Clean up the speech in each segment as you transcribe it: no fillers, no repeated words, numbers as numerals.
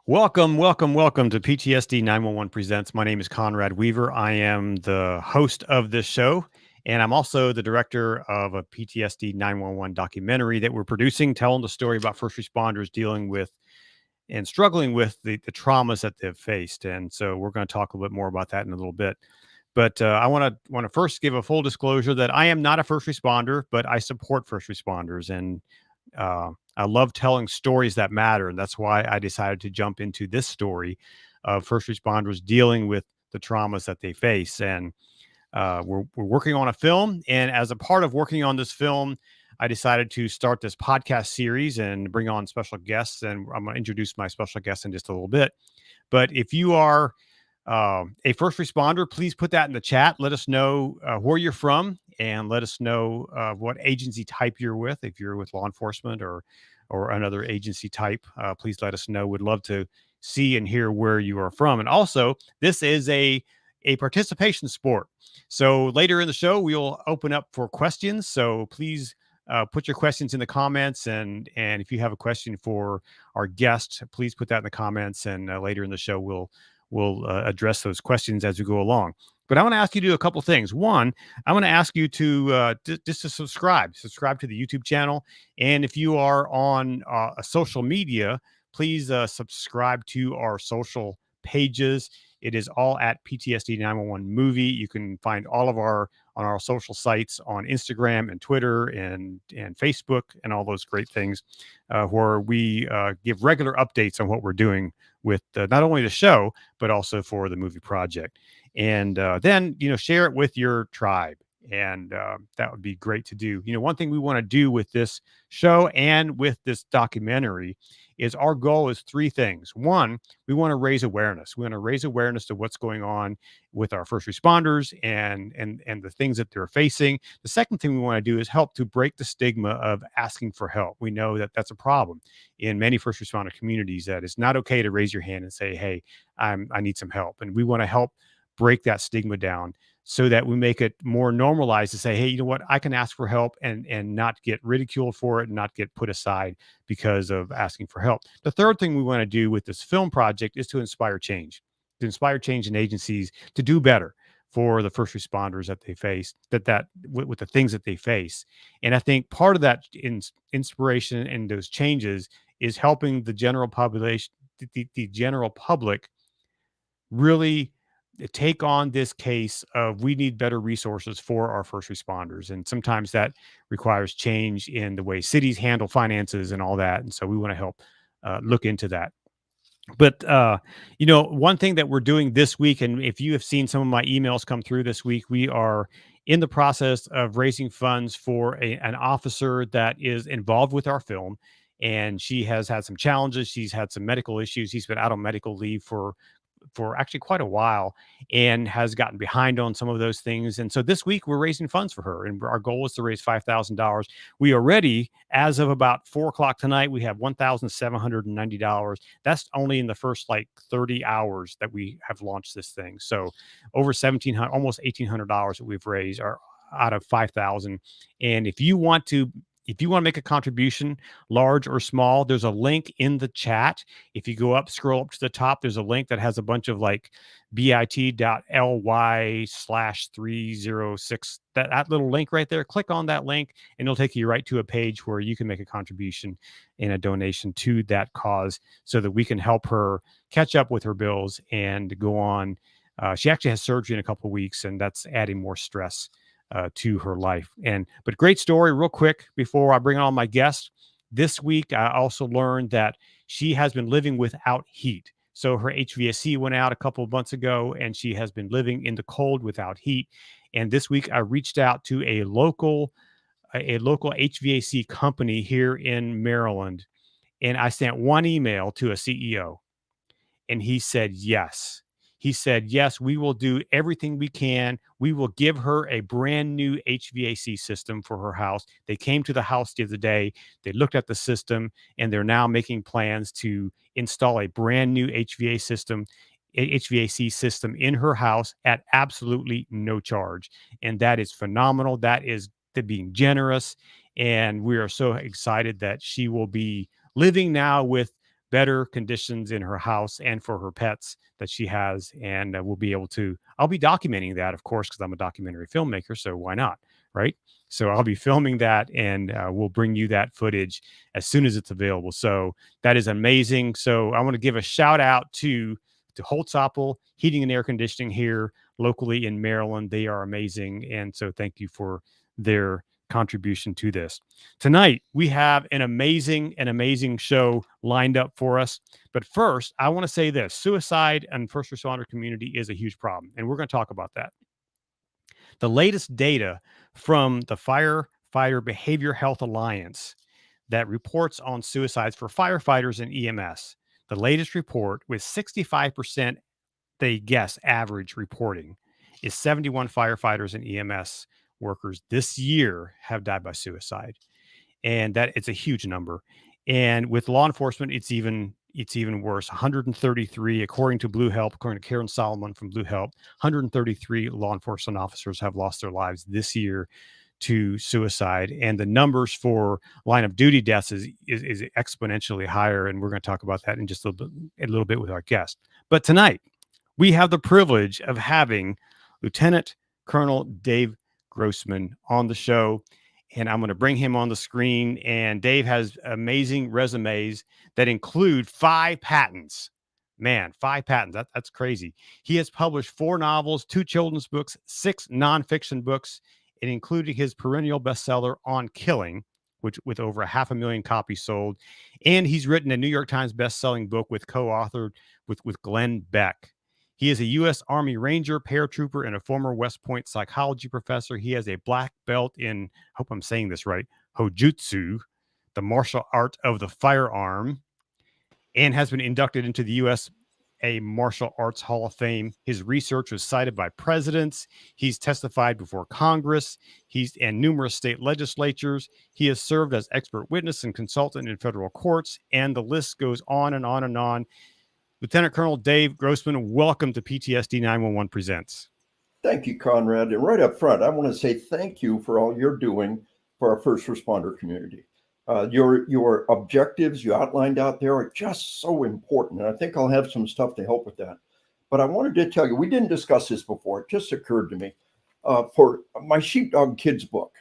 Welcome to PTSD911 Presents. My name is Conrad Weaver. I am the host of this show, and I'm also the director of a PTSD911 documentary that we're producing, telling the story about first responders dealing with and struggling with the traumas that they've faced. And so we're going to talk a little bit more about that in a little bit. But I want to first give a full disclosure that I am not a first responder, but I support first responders, and I love telling stories that matter, and that's why I decided to jump into this story of first responders dealing with the traumas that they face. And we're working on a film, and as a part of working on this film, I decided to start this podcast series and bring on special guests. And I'm going to introduce my special guest in just a little bit. But if you are a first responder, please put that in the chat. Let us know where you're from, and let us know what agency type you're with. If you're with law enforcement or another agency type, please let us know. We'd love to see and hear where you are from. And also, this is a participation sport. So later in the show, we'll open up for questions. So please put your questions in the comments, and if you have a question for our guest, please put that in the comments. And later in the show, we'll address those questions as we go along. But I want to ask you to do a couple things. One, I want to ask you to just to subscribe to the YouTube channel, and if you are on a social media, please subscribe to our social pages. It is all at PTSD 911 movie. You can find all of our on our social sites on Instagram and Twitter and Facebook and all those great things, where we give regular updates on what we're doing with not only the show but also for the movie project. And then share it with your tribe, and that would be great to do. One thing we want to do with this show and with this documentary is our goal is three things. One, we want to raise awareness. We want to raise awareness to what's going on with our first responders and the things that they're facing. The second thing we want to do is help to break the stigma of asking for help. We know that that's a problem in many first responder communities, that it's not okay to raise your hand and say, hey, I need some help. And we want to help break that stigma down so that we make it more normalized to say, hey, you know what, I can ask for help and not get ridiculed for it and not get put aside because of asking for help. The third thing we want to do with this film project is to inspire change in agencies to do better for the first responders that they face, with the things that they face. And I think part of that inspiration and those changes is helping the general population, the general public, really take on this case of we need better resources for our first responders. And sometimes that requires change in the way cities handle finances and all that. And so we want to help look into that. But one thing that we're doing this week, and if you have seen some of my emails come through this week, we are in the process of raising funds for an officer that is involved with our film. And she has had some challenges. She's had some medical issues. She's been out on medical leave for actually quite a while and has gotten behind on some of those things. And so this week we're raising funds for her, and our goal is to raise $5,000. We already, as of about 4 o'clock tonight, we have $1,790. That's only in the first 30 hours that we have launched this thing. So over 1,700, almost $1,800 that we've raised are out of 5,000. And if you want to make a contribution, large or small, there's a link in the chat. If you scroll up to the top, there's a link that has a bunch of bit.ly/306. That little link right there. Click on that link, and it'll take you right to a page where you can make a contribution and a donation to that cause so that we can help her catch up with her bills and go on. She actually has surgery in a couple of weeks, and that's adding more stress to her life. But great story. Real quick before I bring on my guest, this week I also learned that she has been living without heat. So her HVAC went out a couple of months ago, and she has been living in the cold without heat. And this week I reached out to a local HVAC company here in Maryland, and I sent one email to a CEO, and he said yes. He said, yes, we will do everything we can. We will give her a brand new HVAC system for her house. They came to the house the other day. They looked at the system, and they're now making plans to install a brand new HVAC system in her house at absolutely no charge. And that is phenomenal. That is being generous. And we are so excited that she will be living now with better conditions in her house and for her pets that she has. And we'll be able to, I'll be documenting that, of course, because I'm a documentary filmmaker. So why not? Right. So I'll be filming that, and we'll bring you that footage as soon as it's available. So that is amazing. So I want to give a shout out to Holtzapfel Heating and Air Conditioning here locally in Maryland. They are amazing. And so thank you for their contribution to this. Tonight, we have an amazing show lined up for us. But first, I want to say this: suicide in first responder community is a huge problem. And we're going to talk about that. The latest data from the Firefighter Behavior Health Alliance that reports on suicides for firefighters and EMS. The latest report, with 65%, they guess, average reporting, is 71 firefighters and EMS workers this year have died by suicide. And that it's a huge number. And with law enforcement, it's even worse. 133, according to Blue Help, according to Karen Solomon from Blue Help, 133 law enforcement officers have lost their lives this year to suicide. And the numbers for line of duty deaths is exponentially higher. And we're going to talk about that in just a little bit with our guest. But tonight, we have the privilege of having Lieutenant Colonel Dave Grossman on the show. And I'm going to bring him on the screen. And Dave has amazing resumes that include 5 patents. Man, 5 patents. That's crazy. He has published 4 novels, 2 children's books, 6 nonfiction books, and including his perennial bestseller On Killing, which with over 500,000 copies sold. And he's written a New York Times bestselling book with co-authored with Glenn Beck. He is a U.S. Army Ranger, paratrooper, and a former West Point psychology professor. He has a black belt in, I hope I'm saying this right, Hojutsu, the martial art of the firearm, and has been inducted into the U.S. Martial Arts Hall of Fame. His research was cited by presidents. He's testified before Congress. And numerous state legislatures. He has served as expert witness and consultant in federal courts, and the list goes on and on and on. Lieutenant Colonel Dave Grossman, welcome to PTSD 911 Presents. Thank you, Conrad. And right up front, I want to say thank you for all you're doing for our first responder community. Your objectives you outlined out there are just so important. And I think I'll have some stuff to help with that. But I wanted to tell you, we didn't discuss this before. It just occurred to me. For my Sheepdog Kids book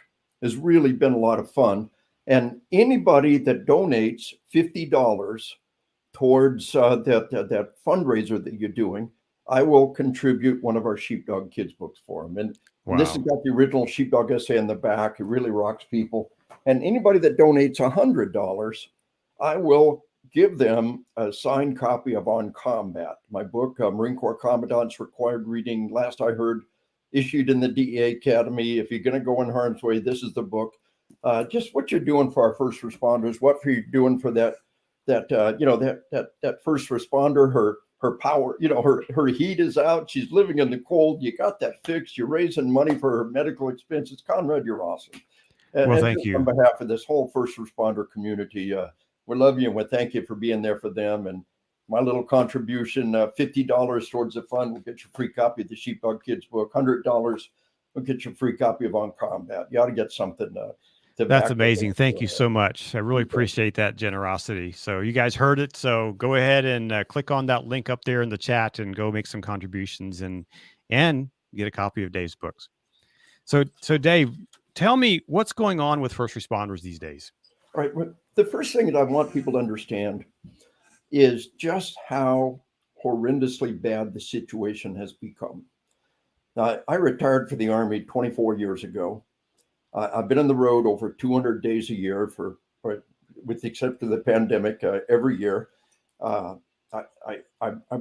has really been a lot of fun. And anybody that donates $50 towards that fundraiser that you're doing, I will contribute one of our Sheepdog Kids books for them. And this has got the original Sheepdog essay in the back. It really rocks people. And anybody that donates $100, I will give them a signed copy of On Combat, my book, Marine Corps Commandant's Required Reading. Last I heard, issued in the DEA Academy. If you're going to go in harm's way, this is the book. Just what you're doing for our first responders, what you're doing for that first responder, her power, her heat is out. She's living in the cold. You got that fixed. You're raising money for her medical expenses. Conrad, you're awesome. Well, thank you. On behalf of this whole first responder community, we love you and we thank you for being there for them. And my little contribution, $50 towards the fund, will get you a free copy of the Sheepdog Kids book. $100 will get you a free copy of On Combat. You ought to get something. That's amazing. Thank you so much. I really appreciate that generosity. So you guys heard it. So go ahead and click on that link up there in the chat and go make some contributions and get a copy of Dave's books. So Dave, tell me what's going on with first responders these days. All right. Well, the first thing that I want people to understand is just how horrendously bad the situation has become. Now, I retired from the Army 24 years ago. I've been on the road over 200 days a year with the exception of the pandemic, every year. I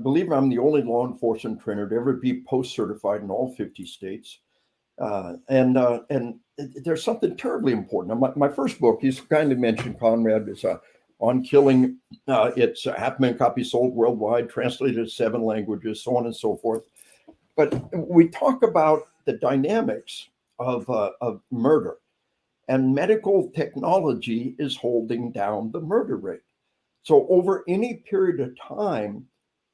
believe I'm the only law enforcement trainer to ever be post-certified in all 50 states. And there's something terribly important. Now, my first book, you kindly mentioned, Conrad, is On Killing. It's 500,000 copies sold worldwide, translated to 7 languages, so on and so forth. But we talk about the dynamics of murder, and medical technology is holding down the murder rate. So over any period of time,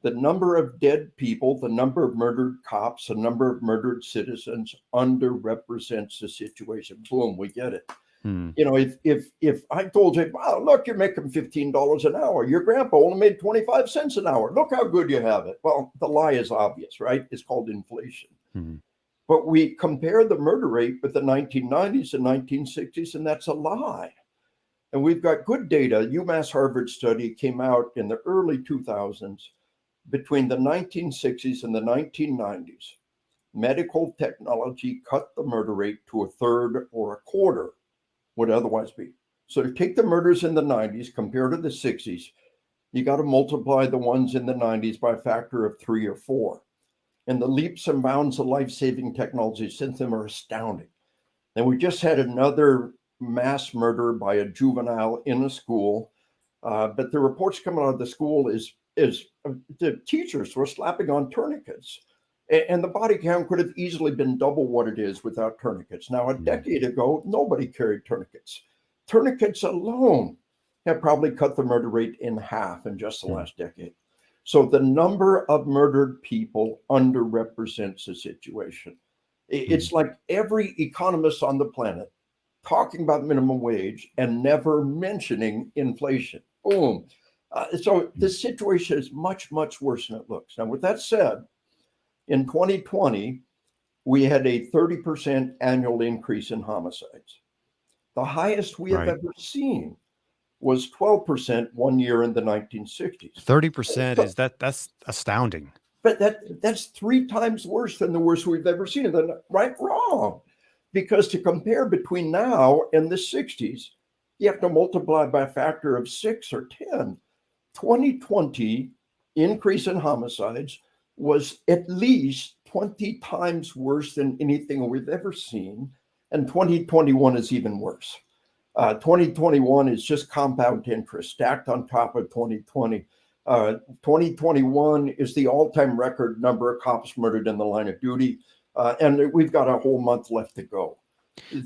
the number of dead people, the number of murdered cops, the number of murdered citizens underrepresents the situation. Boom, we get it. Hmm. You know, if I told you, wow, look, you're making $15 an hour. Your grandpa only made 25 cents an hour. Look how good you have it. Well, the lie is obvious, right? It's called inflation. Hmm. But we compare the murder rate with the 1990s and 1960s, and that's a lie. And we've got good data. UMass Harvard study came out in the early 2000s. Between the 1960s and the 1990s, medical technology cut the murder rate to a third or a quarter would otherwise be. So to take the murders in the 90s compared to the 60s, you got to multiply the ones in the 90s by a factor of 3 or 4. And the leaps and bounds of life-saving technology since then are astounding. And we just had another mass murder by a juvenile in a school. But the reports coming out of the school is the teachers were slapping on tourniquets. And the body count could have easily been double what it is without tourniquets. Now, a decade ago, nobody carried tourniquets. Tourniquets alone have probably cut the murder rate in half in just the last decade. So the number of murdered people underrepresents the situation. It's like every economist on the planet talking about minimum wage and never mentioning inflation. Boom. So the situation is much, much worse than it looks. Now, with that said, in 2020, we had a 30% annual increase in homicides. The highest we have ever seen was 12% one year in the 1960s. 30% is that's astounding. But that's 3 times worse than the worst we've ever seen. Right? Wrong. Because to compare between now and the 60s, you have to multiply by a factor of 6 or 10. 2020 increase in homicides was at least 20 times worse than anything we've ever seen. And 2021 is even worse. 2021 is just compound interest stacked on top of 2020. 2021 is the all-time record number of cops murdered in the line of duty. And we've got a whole month left to go.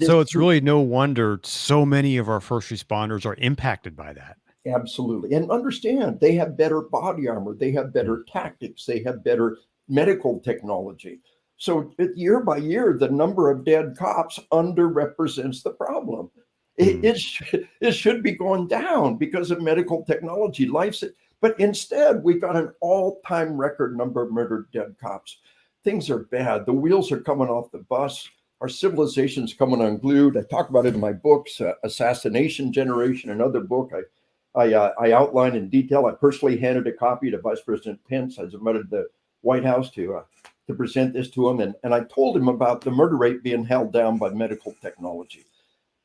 So it's really no wonder so many of our first responders are impacted by that. Absolutely. And understand, they have better body armor. They have better tactics. They have better medical technology. So year by year, the number of dead cops underrepresents the problem. It should be going down because of medical technology. But instead, we've got an all-time record number of murdered dead cops. Things are bad. The wheels are coming off the bus. Our civilization's coming unglued. I talk about it in my books, Assassination Generation, another book I outline in detail. I personally handed a copy to Vice President Pence. I invited the White House to present this to him. And I told him about the murder rate being held down by medical technology.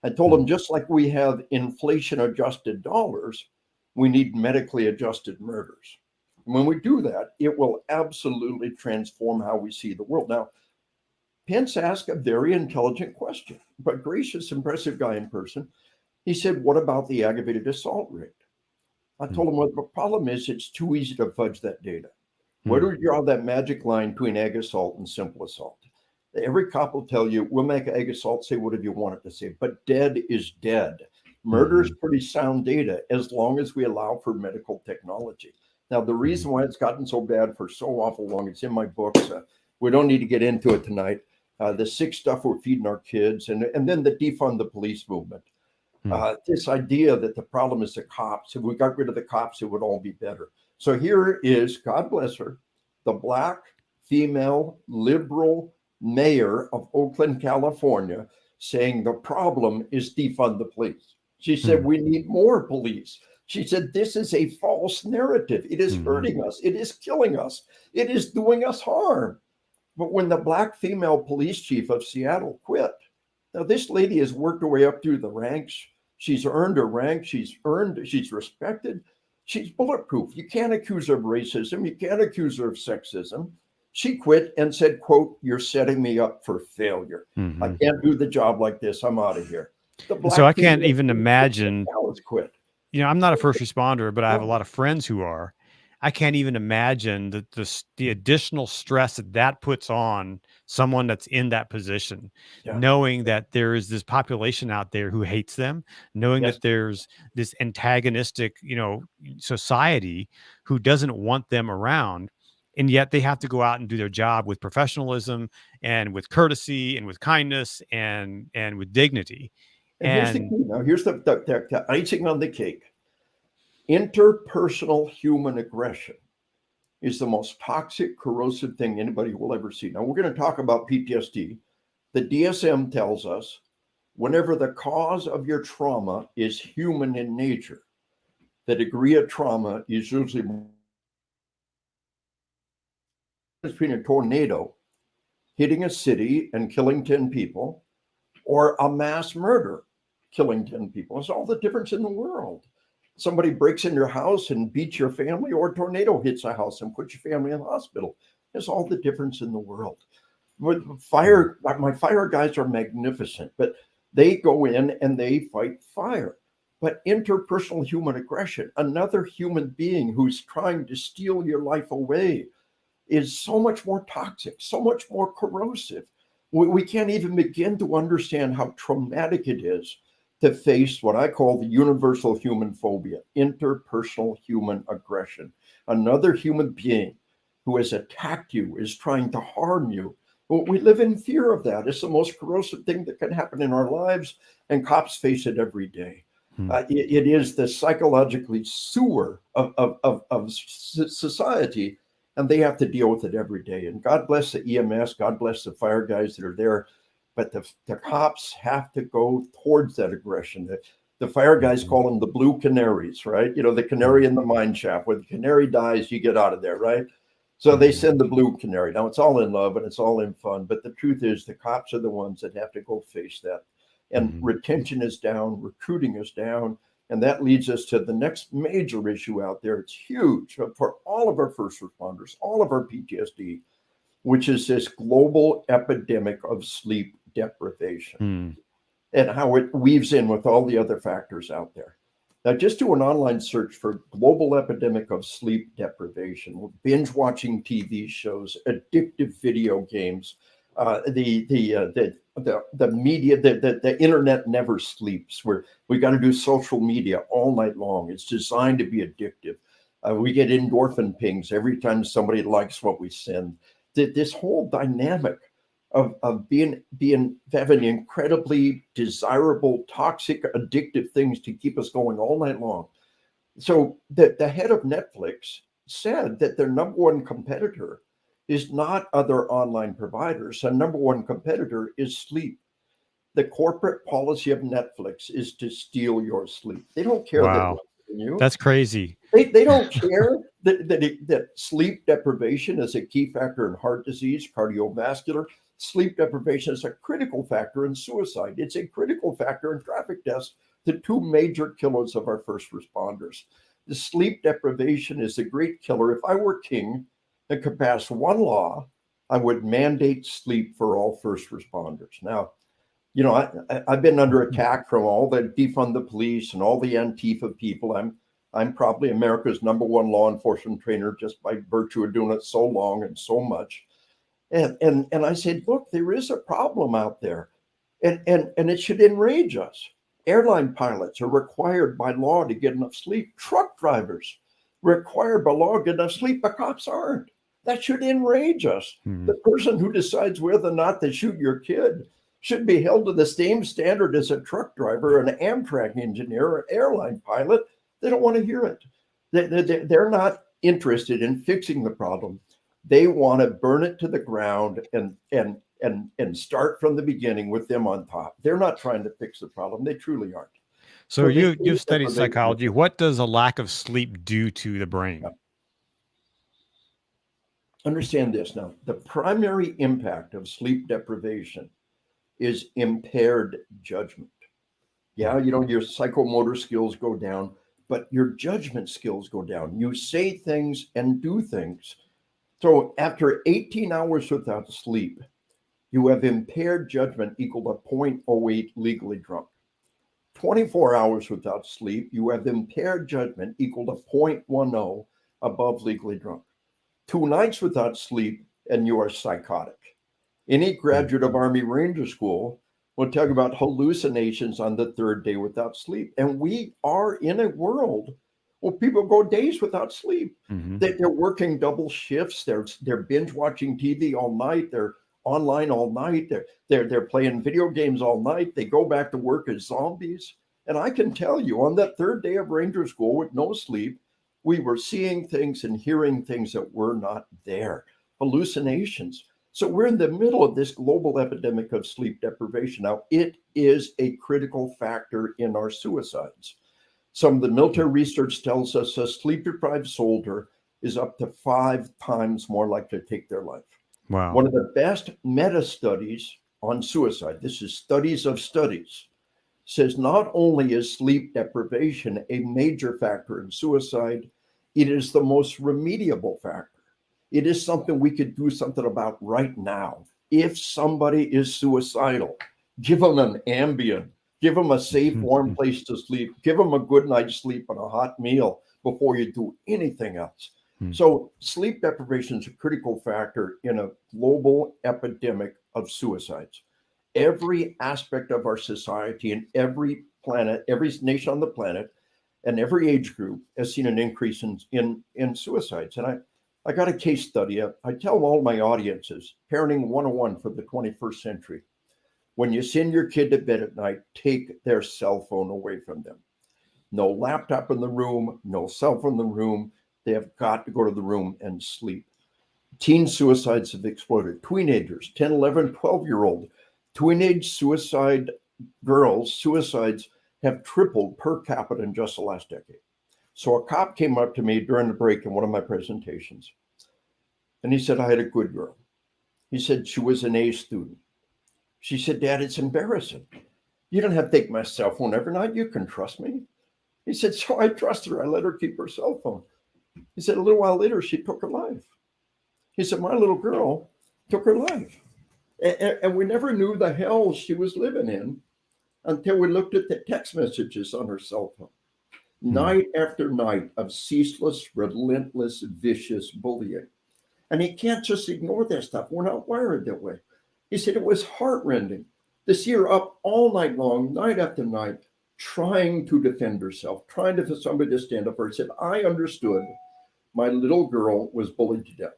I told him, just like we have inflation-adjusted dollars, we need medically adjusted murders. And when we do that, it will absolutely transform how we see the world. Now, Pence asked a very intelligent question, but gracious, impressive guy in person. He said, what about the aggravated assault rate? I told him, well, the problem is it's too easy to fudge that data. Where do we draw that magic line between ag assault and simple assault? Every cop will tell you, we'll make ag assault say whatever you want it to say, but dead is dead. Murder is pretty sound data as long as we allow for medical technology. Now, the reason why it's gotten so bad for so awful long, it's in my books. We don't need to get into it tonight. The sick stuff we're feeding our kids, and then the defund the police movement. This idea that the problem is the cops. If we got rid of the cops, it would all be better. So here is, God bless her, the Black female liberal mayor of Oakland, California, saying the problem is defund the police. She said, we need more police. She said, this is a false narrative. It is hurting us. It is killing us. It is doing us harm. But when the Black female police chief of Seattle quit, now this lady has worked her way up through the ranks. She's earned her rank. She's respected. She's bulletproof. You can't accuse her of racism. You can't accuse her of sexism. She quit and said, quote, you're setting me up for failure. I can't do the job like this. I'm out of here. So I can't even imagine. Quit. You know, I'm not a first responder, but I have a lot of friends who are. I can't even imagine the additional stress that puts on someone that's in that position, knowing that there is this population out there who hates them, knowing that there's this antagonistic, society who doesn't want them around. And yet they have to go out and do their job with professionalism and with courtesy and with kindness and with dignity. And here's the key. Now, here's the icing on the cake. Interpersonal human aggression is the most toxic, corrosive thing anybody will ever see. Now, we're going to talk about PTSD. The DSM tells us whenever the cause of your trauma is human in nature, the degree of trauma is usually between a tornado hitting a city and killing 10 people or a mass murder killing 10 people. It's all the difference in the world. Somebody breaks in your house and beats your family, or a tornado hits a house and puts your family in the hospital. There's all the difference in the world. With fire, my fire guys are magnificent, but they go in and they fight fire. But interpersonal human aggression, another human being who's trying to steal your life away, is so much more toxic, so much more corrosive. We can't even begin to understand how traumatic it is to face what I call the universal human phobia, interpersonal human aggression. Another human being who has attacked you, is trying to harm you. We live in fear of that. It's the most corrosive thing that can happen in our lives, and cops face it every day. It is the psychologically sewer of society, and they have to deal with it every day. And God bless the EMS, God bless the fire guys that are there, but the cops have to go towards that aggression. The fire guys call them the blue canaries, right? You know, the canary in the mine shaft. When the canary dies, you get out of there, right? So they send the blue canary. Now, it's all in love and it's all in fun, but the truth is the cops are the ones that have to go face that. And retention is down, recruiting is down, and that leads us to the next major issue out there. It's huge for all of our first responders, all of our PTSD, which is this global epidemic of sleep deprivation and how it weaves in with all the other factors out there. Now, just do an online search for global epidemic of sleep deprivation, binge watching TV shows, addictive video games, the media, the internet never sleeps. We got to do social media all night long. It's designed to be addictive. We get endorphin pings every time somebody likes what we send. This whole dynamic of having incredibly desirable, toxic, addictive things to keep us going all night long. So the head of Netflix said that their number one competitor is not other online providers. The number one competitor is sleep. The corporate policy of Netflix is to steal your sleep. They don't care that you. That's crazy. They don't care that sleep deprivation is a key factor in heart disease, cardiovascular. Sleep deprivation is a critical factor in suicide. It's a critical factor in traffic deaths, the two major killers of our first responders. The sleep deprivation is a great killer. If I were king and could pass one law, I would mandate sleep for all first responders. Now, you know, I've been under attack from all the defund the police and all the Antifa people. I'm probably America's number one law enforcement trainer just by virtue of doing it so long and so much. And I said, look, there is a problem out there, and it should enrage us. Airline pilots are required by law to get enough sleep. Truck drivers required by law to get enough sleep, but cops aren't. That should enrage us. The person who decides whether or not to shoot your kid should be held to the same standard as a truck driver, an Amtrak engineer, or airline pilot. They don't want to hear it. They're not interested in fixing the problem. They want to burn it to the ground and start from the beginning with them on top. They're not trying to fix the problem. They truly aren't. So you've studied psychology. What does a lack of sleep do to the brain? Understand this now. The primary impact of sleep deprivation is impaired judgment. Yeah, you know, your psychomotor skills go down, but your judgment skills go down. You say things and do things. So after 18 hours without sleep, you have impaired judgment equal to 0.08 legally drunk. 24 hours without sleep, you have impaired judgment equal to 0.10 above legally drunk. 2 nights without sleep, and you are psychotic. Any graduate of Army Ranger School will talk about hallucinations on the 3rd day without sleep. And we are in a world where people go days without sleep. They're working double shifts. They're binge watching TV all night. They're online all night. They're playing video games all night. They go back to work as zombies. And I can tell you, on that third day of Ranger School with no sleep, we were seeing things and hearing things that were not there, hallucinations. So we're in the middle of this global epidemic of sleep deprivation. Now, it is a critical factor in our suicides. Some of the military research tells us a sleep-deprived soldier is up to 5 times more likely to take their life. Wow. One of the best meta-studies on suicide, this is studies of studies, says not only is sleep deprivation a major factor in suicide, it is the most remediable factor. It is something we could do something about right now. If somebody is suicidal, give them an Ambien, give them a safe, warm place to sleep, give them a good night's sleep and a hot meal before you do anything else. So sleep deprivation is a critical factor in a global epidemic of suicides. Every aspect of our society and every planet, every nation on the planet, and every age group has seen an increase in suicides. And I got a case study. I tell all my audiences, parenting 101 for the 21st century. When you send your kid to bed at night, take their cell phone away from them. No laptop in the room, no cell phone in the room. They have got to go to the room and sleep. Teen suicides have exploded. Teenagers, 10, 11, 12-year-old. Teenage suicide girls, suicides have tripled per capita in just the last decade. So a cop came up to me during the break in one of my presentations, and he said, I had a good girl. He said, she was an A student. She said, Dad, it's embarrassing. You don't have to take my cell phone every night. You can trust me. He said, so I trusted her. I let her keep her cell phone. He said, a little while later, she took her life. He said, my little girl took her life. And we never knew the hell she was living in until we looked at the text messages on her cell phone. Night after night of ceaseless, relentless, vicious bullying. And he can't just ignore that stuff. We're not wired that way. He said it was heartrending to see her up all night long, night after night, trying to defend herself, trying to for somebody to stand up for her. He said, I understood my little girl was bullied to death.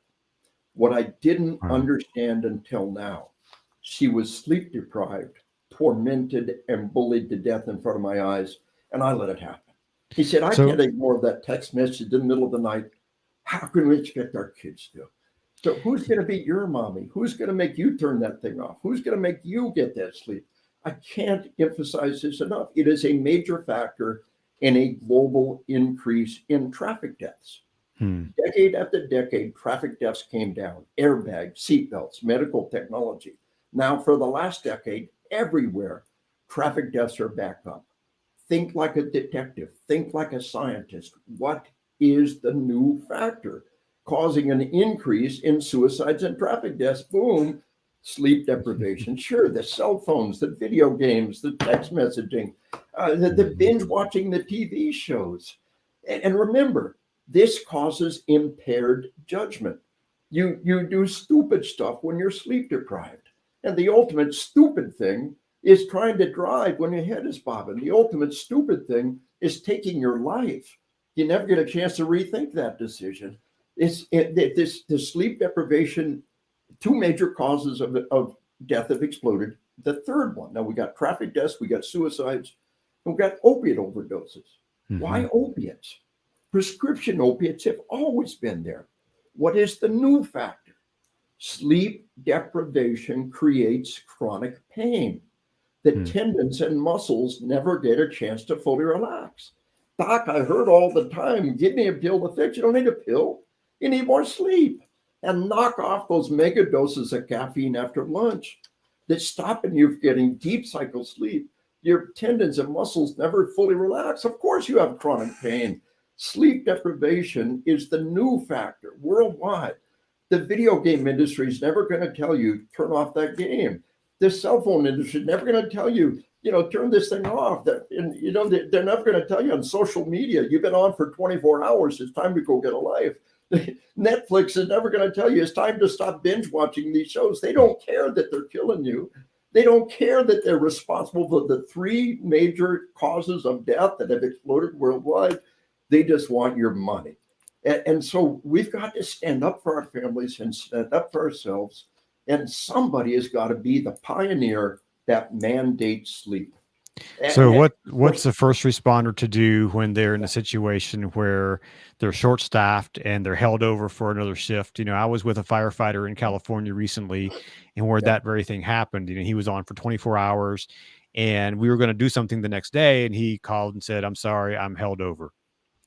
What I didn't understand until now, she was sleep deprived, tormented, and bullied to death in front of my eyes, and I let it happen. He said, I can't ignore that text message in the middle of the night. How can we expect our kids to? So who's going to be your mommy? Who's going to make you turn that thing off? Who's going to make you get that sleep? I can't emphasize this enough. It is a major factor in a global increase in traffic deaths. Decade after decade, traffic deaths came down. Airbags, seatbelts, medical technology. Now, for the last decade, everywhere, traffic deaths are back up. Think like a detective. Think like a scientist. What is the new factor causing an increase in suicides and traffic deaths? Boom, sleep deprivation. Sure, the cell phones, the video games, the text messaging, the binge watching the TV shows. And remember, this causes impaired judgment. You do stupid stuff when you're sleep deprived. And the ultimate stupid thing is trying to drive when your head is bobbing. The ultimate stupid thing is taking your life. You never get a chance to rethink that decision. The sleep deprivation, 2 major causes of death have exploded. The third one, now we got traffic deaths, we got suicides, and we got opiate overdoses. Why opiates? Prescription opiates have always been there. What is the new factor? Sleep deprivation creates chronic pain. The tendons and muscles never get a chance to fully relax. Doc, I heard all the time, give me a pill to fix. You don't need a pill. You need more sleep. And knock off those mega doses of caffeine after lunch that's stopping you from getting deep cycle sleep. Your tendons and muscles never fully relax. Of course you have chronic pain. Sleep deprivation is the new factor worldwide. The video game industry is never going to tell you, turn off that game. The cell phone industry is never going to tell you, turn this thing off. They're never going to tell you on social media, you've been on for 24 hours. It's time to go get a life. Netflix is never going to tell you it's time to stop binge watching these shows. They don't care that they're killing you. They don't care that they're responsible for the 3 major causes of death that have exploded worldwide. They just want your money. And so we've got to stand up for our families and stand up for ourselves And somebody has got to be the pioneer that mandates sleep. So And what's the first responder to do when they're in a situation where they're short staffed and they're held over for another shift? I was with a firefighter in California recently, and where yeah, that very thing happened. He was on for 24 hours, and we were going to do something the next day, and he called and said, "I'm sorry, I'm held over.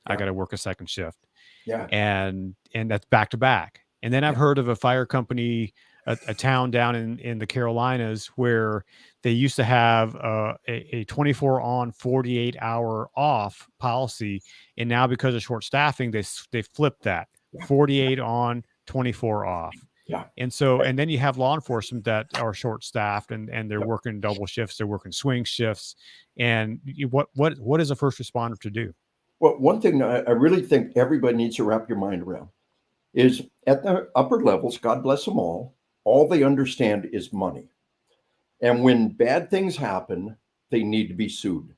I yeah, got to work a second shift." yeah, And that's back to back. And then I've yeah, heard of a fire company, a town down in the Carolinas, where they used to have a 24 on 48-hour off policy, and now because of short staffing, they flipped that yeah, 48 on 24 off. yeah. And then you have law enforcement that are short staffed, and they're Yeah. working double shifts, they're working swing shifts. And what is a first responder to do? Well, one thing I really think everybody needs to wrap your mind around is at the upper levels, God bless them all they understand is money. And when bad things happen, they need to be sued.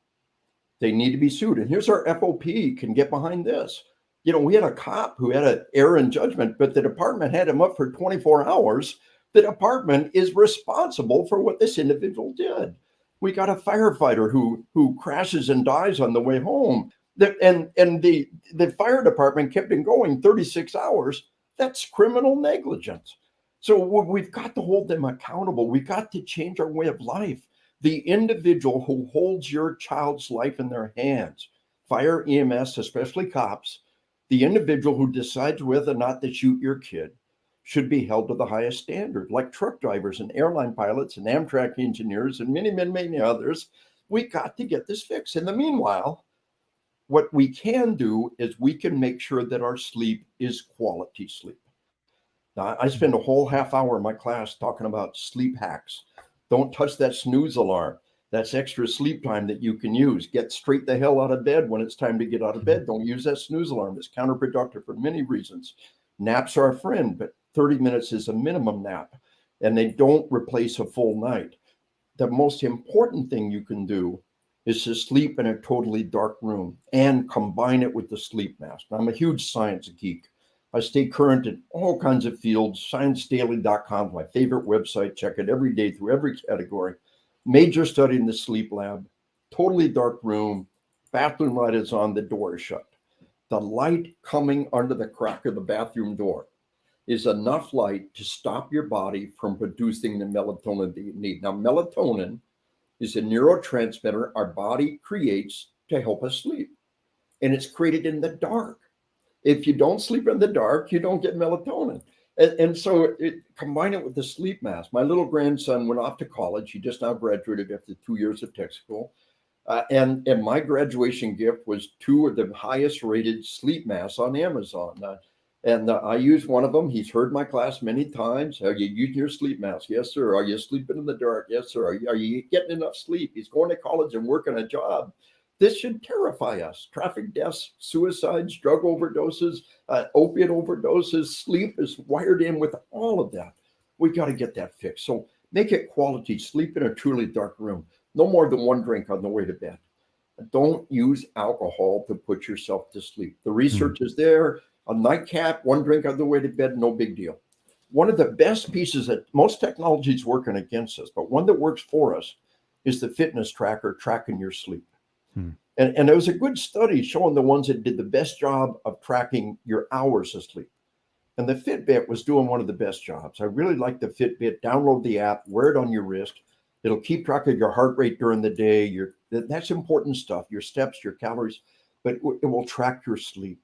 They need to be sued. And here's our FOP can get behind this. We had a cop who had an error in judgment, but the department had him up for 24 hours. The department is responsible for what this individual did. We got a firefighter who crashes and dies on the way home. The fire department kept him going 36 hours. That's criminal negligence. So we've got to hold them accountable. We've got to change our way of life. The individual who holds your child's life in their hands, fire, EMS, especially cops, the individual who decides whether or not to shoot your kid should be held to the highest standard, like truck drivers and airline pilots and Amtrak engineers and many others. We got to get this fixed. In the meanwhile, what we can do is we can make sure that our sleep is quality sleep. Now, I spend a whole half hour in my class talking about sleep hacks. Don't touch that snooze alarm. That's extra sleep time that you can use. Get straight the hell out of bed when it's time to get out of bed. Don't use that snooze alarm. It's counterproductive for many reasons. Naps are a friend, but 30 minutes is a minimum nap, and they don't replace a full night. The most important thing you can do is to sleep in a totally dark room and combine it with the sleep mask. Now, I'm a huge science geek. I stay current in all kinds of fields. ScienceDaily.com is my favorite website. Check it every day through every category. Major study in the sleep lab, totally dark room, bathroom light is on, the door is shut. The light coming under the crack of the bathroom door is enough light to stop your body from producing the melatonin that you need. Now, melatonin is a neurotransmitter our body creates to help us sleep, and it's created in the dark. If you don't sleep in the dark, you don't get melatonin. And so combine it with the sleep mask. My little grandson went off to college. He just now graduated after 2 years of tech school. And my graduation gift was 2 of the highest rated sleep masks on Amazon. I used one of them. He's heard my class many times. Are you using your sleep mask? Yes, sir. Are you sleeping in the dark? Yes, sir. Are you getting enough sleep? He's going to college and working a job. This should terrify us. Traffic deaths, suicides, drug overdoses, opiate overdoses, sleep is wired in with all of that. We got to get that fixed. So make it quality. Sleep in a truly dark room. No more than 1 drink on the way to bed. Don't use alcohol to put yourself to sleep. The research is there. A nightcap, 1 drink on the way to bed, no big deal. One of the best pieces that most technology is working against us, but one that works for us is the fitness tracker tracking your sleep. And there was a good study showing the ones that did the best job of tracking your hours of sleep. And the Fitbit was doing one of the best jobs. I really like the Fitbit. Download the app, wear it on your wrist. It'll keep track of your heart rate during the day. That's important stuff, your steps, your calories, but it will track your sleep.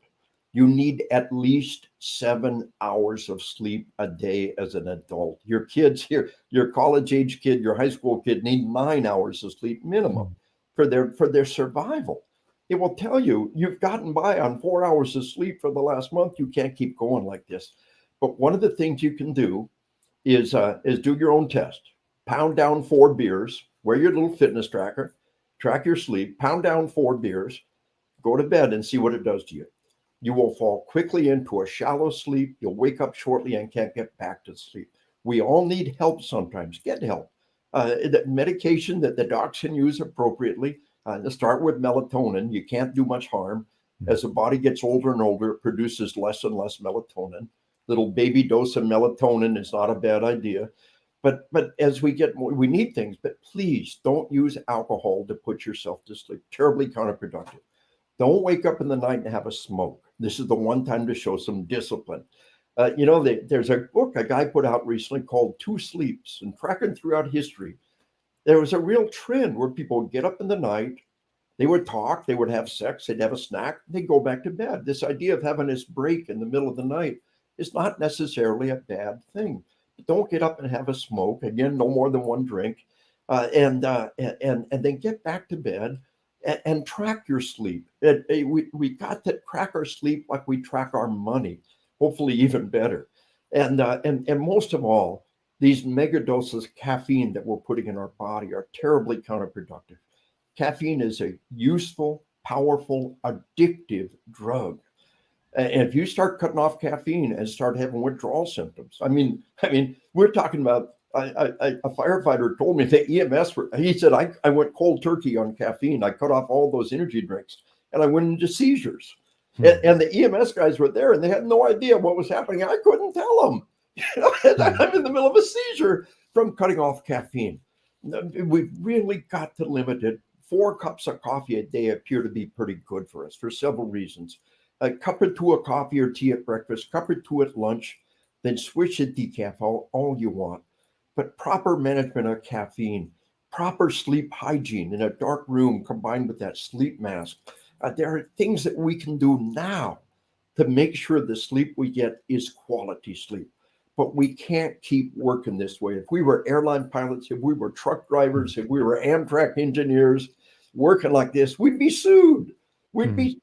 You need at least 7 hours of sleep a day as an adult. Your kids here, your college age kid, your high school kid need 9 hours of sleep minimum for their survival. It will tell you you've gotten by on 4 hours of sleep for the last month. You can't keep going like this. But one of the things you can do is do your own test. Pound down 4 beers, wear your little fitness tracker, track your sleep, pound down 4 beers, go to bed and see what it does to you. You will fall quickly into a shallow sleep. You'll wake up shortly and can't get back to sleep. We all need help sometimes. Get help. The medication that the docs can use appropriately. To start with melatonin, you can't do much harm. As the body gets older and older, it produces less and less melatonin. Little baby dose of melatonin is not a bad idea. But as we get more, we need things, but please don't use alcohol to put yourself to sleep. Terribly counterproductive. Don't wake up in the night and have a smoke. This is the one time to show some discipline. There's a book a guy put out recently called Two Sleeps, and tracking throughout history, there was a real trend where people would get up in the night, they would talk, they would have sex, they'd have a snack, they'd go back to bed. This idea of having this break in the middle of the night is not necessarily a bad thing. But don't get up and have a smoke. Again, no more than one drink, and then get back to bed and track your sleep. We got to track our sleep like we track our money, hopefully even better. And most of all, these mega doses of caffeine that we're putting in our body are terribly counterproductive. Caffeine is a useful, powerful, addictive drug. And if you start cutting off caffeine and start having withdrawal symptoms, I mean, we're talking about a firefighter told me that EMS, he said, I went cold turkey on caffeine. I cut off all those energy drinks and I went into seizures. And the EMS guys were there and they had no idea what was happening. I couldn't tell them. I'm in the middle of a seizure from cutting off caffeine. We've really got to limit it. 4 cups of coffee a day appear to be pretty good for us for several reasons. A cup or 2 of coffee or tea at breakfast, cup or 2 at lunch, then switch to decaf all you want. But proper management of caffeine, proper sleep hygiene in a dark room combined with that sleep mask. There are things that we can do now to make sure the sleep we get is quality sleep. But we can't keep working this way. If we were airline pilots, if we were truck drivers, if we were Amtrak engineers working like this, we'd be sued. We'd be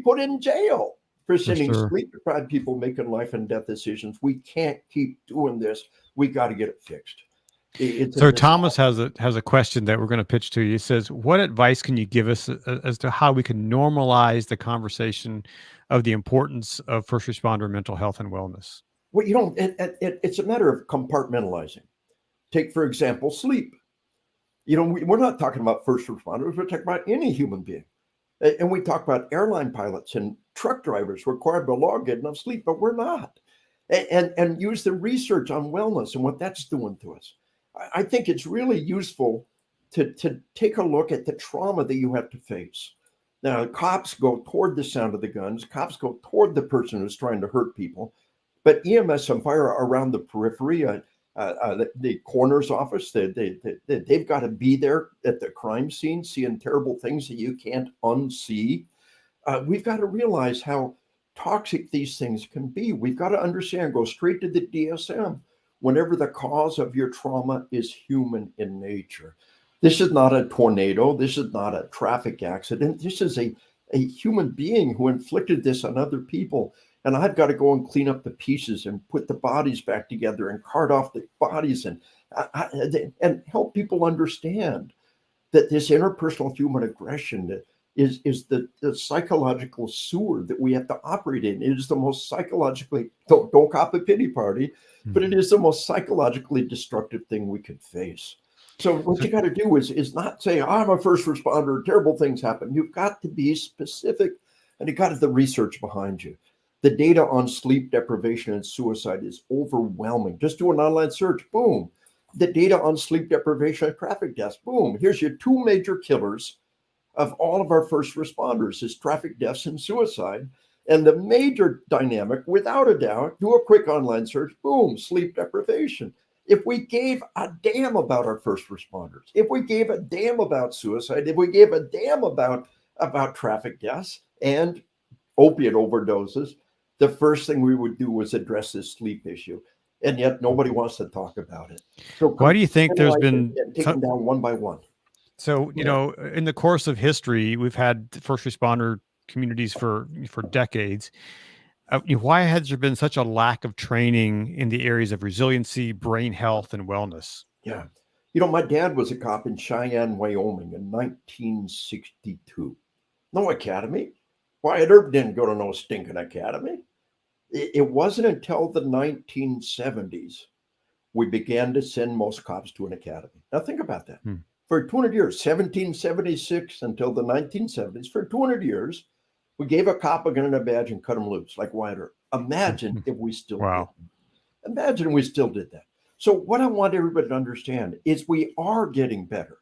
put in jail for sending sleep-deprived people making life and death decisions. We can't keep doing this. We got to get it fixed. So Thomas has a question that we're going to pitch to you. He says, what advice can you give us as to how we can normalize the conversation of the importance of first responder mental health and wellness? Well, it's a matter of compartmentalizing. Take, for example, sleep. We're not talking about first responders. We're talking about any human being. And we talk about airline pilots and truck drivers required by law get enough sleep, but we're not. And use the research on wellness and what that's doing to us. I think it's really useful to take a look at the trauma that you have to face. Now, cops go toward the sound of the guns. Cops go toward the person who's trying to hurt people. But EMS and fire around the periphery, the coroner's office, they've got to be there at the crime scene, seeing terrible things that you can't unsee. We've got to realize how toxic these things can be. We've got to understand, go straight to the DSM whenever the cause of your trauma is human in nature. This is not a tornado. This is not a traffic accident. This is a human being who inflicted this on other people. And I've got to go and clean up the pieces and put the bodies back together and cart off the bodies and help people understand that this interpersonal human aggression is the psychological sewer that we have to operate in. It is the most psychologically, don't cop a pity party, but it is the most psychologically destructive thing we could face. So what you got to do is not say, I'm a first responder, terrible things happen. You've got to be specific, and you got to have the research behind you. The data on sleep deprivation and suicide is overwhelming. Just do an online search, boom. The data on sleep deprivation and traffic deaths, boom. Here's your 2 major killers of all of our first responders is traffic deaths and suicide. And the major dynamic, without a doubt, do a quick online search, boom, sleep deprivation. If we gave a damn about our first responders, if we gave a damn about suicide, if we gave a damn about traffic deaths and opiate overdoses, the first thing we would do was address this sleep issue. And yet nobody wants to talk about it. So why do you think there's been taken down one by one? So, in the course of history, we've had first responder communities for decades. Why has there been such a lack of training in the areas of resiliency, brain health, and wellness? Yeah. My dad was a cop in Cheyenne, Wyoming in 1962. No academy. Wyatt Earp didn't go to no stinking academy. It wasn't until the 1970s we began to send most cops to an academy. Now think about that. For 200 years, 1776 until the 1970s, for 200 years, We gave a cop a gun and a badge and cut him loose like Wyatt Earp. Imagine if we still did. Wow. Imagine we still did that. So what I want everybody to understand is we are getting better.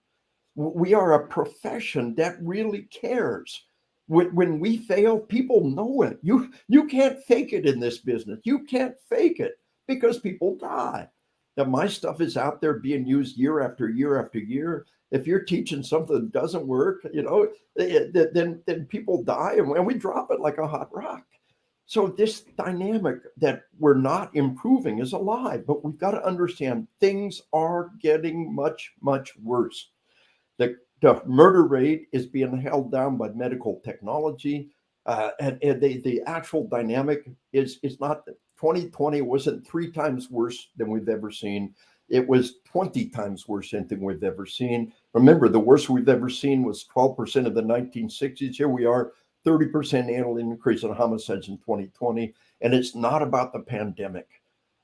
We are a profession that really cares. When we fail, people know it. You can't fake it in this business. You can't fake it because people die. Now, my stuff is out there being used year after year after year. If you're teaching something that doesn't work, then people die and we drop it like a hot rock. So this dynamic that we're not improving is a lie, but we've got to understand things are getting much, much worse. The murder rate is being held down by medical technology. And the actual dynamic is not 2020 wasn't 3 times worse than we've ever seen. It was 20 times worse than we've ever seen. Remember, the worst we've ever seen was 12% of the 1960s. Here we are, 30% annual increase in homicides in 2020. And it's not about the pandemic.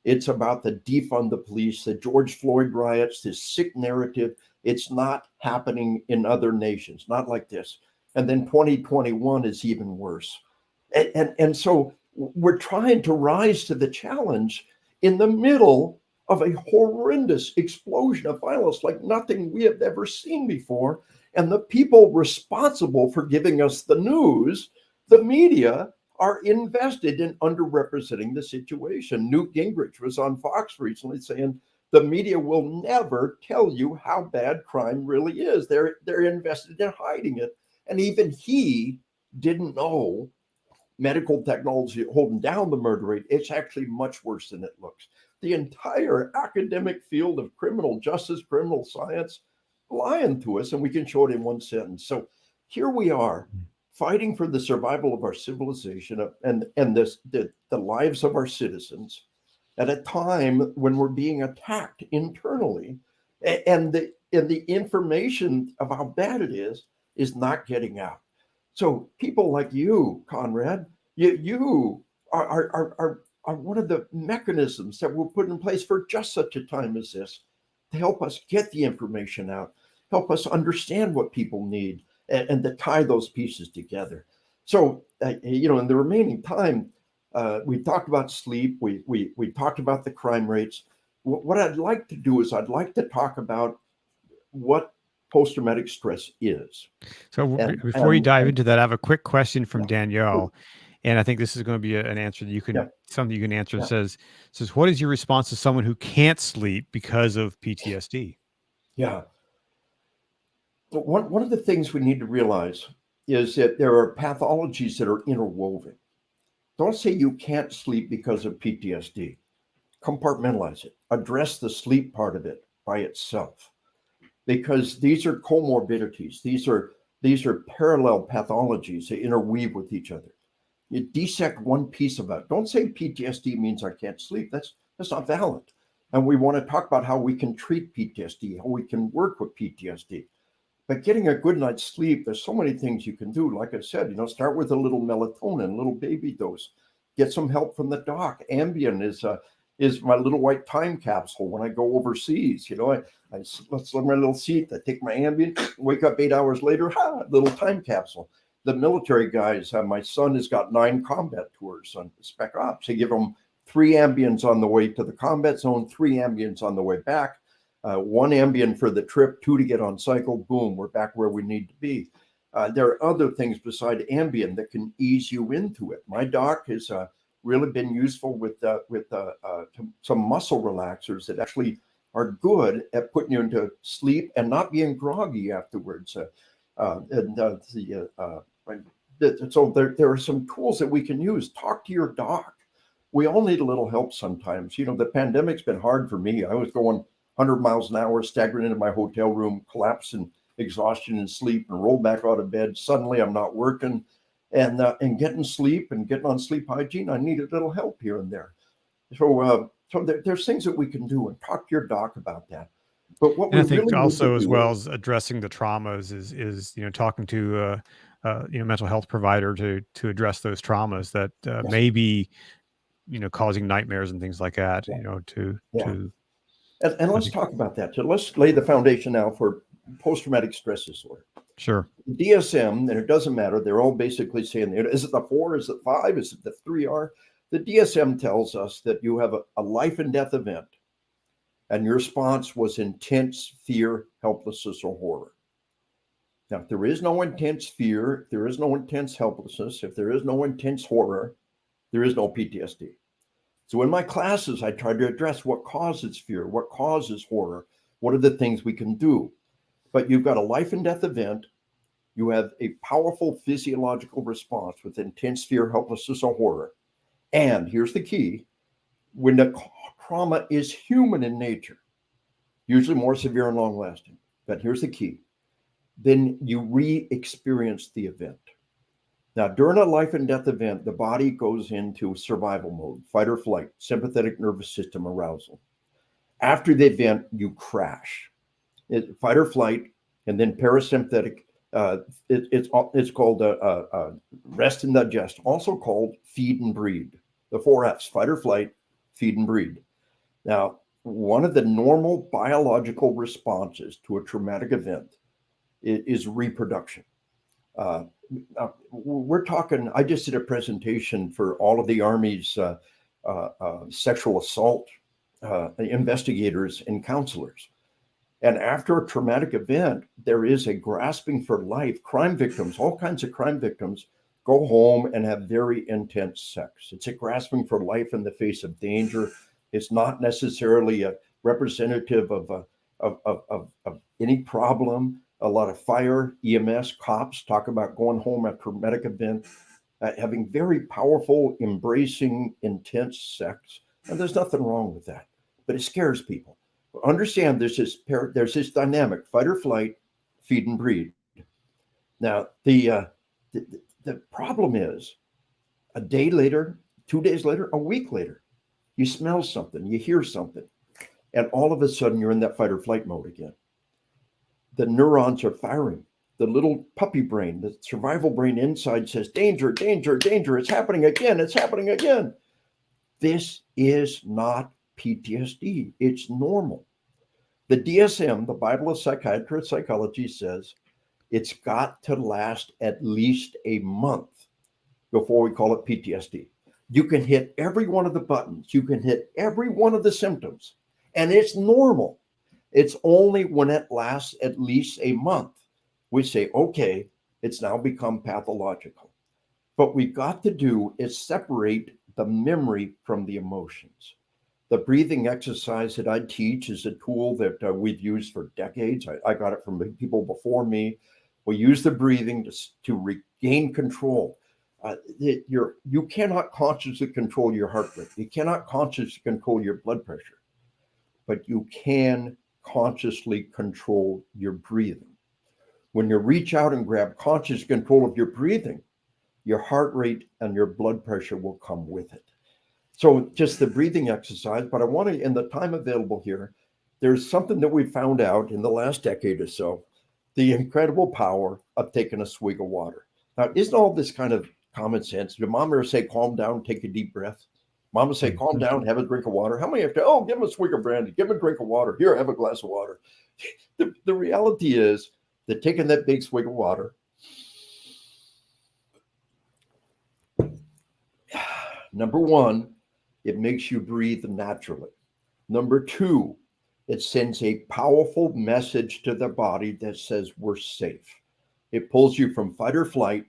It's about the defund the police, the George Floyd riots, this sick narrative. It's not happening in other nations, not like this. And then 2021 is even worse. And so we're trying to rise to the challenge in the middle of a horrendous explosion of violence like nothing we have ever seen before. And the people responsible for giving us the news, the media, are invested in underrepresenting the situation. Newt Gingrich was on Fox recently saying the media will never tell you how bad crime really is. They're invested in hiding it. And even he didn't know medical technology holding down the murder rate. It's actually much worse than it looks. The entire academic field of criminal justice, criminal science, lying to us, and we can show it in one sentence. So here we are, fighting for the survival of our civilization and the lives of our citizens at a time when we're being attacked internally, and the information of how bad it is not getting out. So people like you, Conrad, you are one of the mechanisms that were put in place for just such a time as this to help us get the information out, help us understand what people need, and to tie those pieces together. So, in the remaining time, we talked about sleep. We talked about the crime rates. What I'd like to do is I'd like to talk about what post-traumatic stress is. So before you dive into that, I have a quick question from Danielle. And I think this is going to be an answer that you can, something you can answer. It says, what is your response to someone who can't sleep because of PTSD? Yeah. One of the things we need to realize is that there are pathologies that are interwoven. Don't say you can't sleep because of PTSD. Compartmentalize it. Address the sleep part of it by itself, because these are comorbidities. These are parallel pathologies that interweave with each other. You dissect one piece of it. Don't say PTSD means I can't sleep. That's not valid. And we want to talk about how we can treat PTSD, how we can work with PTSD. But getting a good night's sleep, there's so many things you can do. Like I said, start with a little melatonin, a little baby dose. Get some help from the doc. Ambien is my little white time capsule when I go overseas. I slip my little seat, I take my Ambien, wake up 8 hours later, little time capsule. The military guys, my son has got 9 combat tours on Spec Ops. They give them 3 Ambiens on the way to the combat zone, 3 Ambiens on the way back, 1 Ambien for the trip, 2 to get on cycle. Boom, we're back where we need to be. There are other things beside Ambien that can ease you into it. My doc has really been useful with some muscle relaxers that actually are good at putting you into sleep and not being groggy afterwards. So there are some tools that we can use. Talk to your doc. We all need a little help sometimes. The pandemic's been hard for me. I was going 100 miles an hour, staggering into my hotel room, collapsing, exhaustion and sleep, and roll back out of bed. Suddenly I'm not working and getting sleep and getting on sleep hygiene. I need a little help here and there. So there's things that we can do, and talk to your doc about that. But what we I think really also, as well as addressing the traumas, is talking to mental health provider to address those traumas that may be causing nightmares and things like that. And let's talk about that. So let's lay the foundation now for post-traumatic stress disorder. Sure. DSM, and it doesn't matter, they're all basically saying, is it the 4, is it 5, is it the 3R? The DSM tells us that you have a life and death event, and your response was intense fear, helplessness, or horror. Now, if there is no intense fear, if there is no intense helplessness, if there is no intense horror, there is no PTSD. So in my classes, I try to address what causes fear, what causes horror, what are the things we can do. But you've got a life and death event. You have a powerful physiological response with intense fear, helplessness, or horror. And here's the key: when the trauma is human in nature, usually more severe and long lasting, but here's the key: then you re-experience the event. Now, during a life and death event, the body goes into survival mode, fight or flight, sympathetic nervous system arousal. After the event, you crash. Fight or flight, and then parasympathetic. It's called rest and digest, also called feed and breed. The 4 F's: fight or flight, feed and breed. Now, one of the normal biological responses to a traumatic event is reproduction. We're talking, I just did a presentation for all of the Army's sexual assault investigators and counselors. And after a traumatic event, there is a grasping for life. Crime victims, all kinds of crime victims, go home and have very intense sex. It's a grasping for life in the face of danger. It's not necessarily a representative of any problem. A lot of fire, EMS, cops talk about going home after a traumatic event, having very powerful, embracing, intense sex. And there's nothing wrong with that, but it scares people. Understand there's this dynamic: fight or flight, feed and breed. Now, the problem is, a day later, 2 days later, a week later, you smell something, you hear something, and all of a sudden you're in that fight or flight mode again. The neurons are firing. The little puppy brain, the survival brain inside says, danger, danger, danger, it's happening again, it's happening again. This is not PTSD. It's normal. The DSM, the Bible of Psychiatry and Psychology, says it's got to last at least a month before we call it PTSD. You can hit every one of the buttons. You can hit every one of the symptoms, and it's normal. It's only when it lasts at least a month we say, okay, it's now become pathological. What we've got to do is separate the memory from the emotions. The breathing exercise that I teach is a tool that we've used for decades. I got it from people before me. We use the breathing to regain control. You cannot consciously control your heart rate. You cannot consciously control your blood pressure, but you can consciously control your breathing. When you reach out and grab conscious control of your breathing, your heart rate and your blood pressure will come with it. So just the breathing exercise, but I want to, in the time available here, there's something that we found out in the last decade or so, the incredible power of taking a swig of water. Now, isn't all this kind of common sense? Did mom ever say, calm down, take a deep breath? Mama say, calm down, have a drink of water. How many have to, give him a swig of brandy, give him a drink of water. Here, have a glass of water. The reality is that taking that big swig of water, number one, it makes you breathe naturally. Number two, it sends a powerful message to the body that says we're safe. It pulls you from fight or flight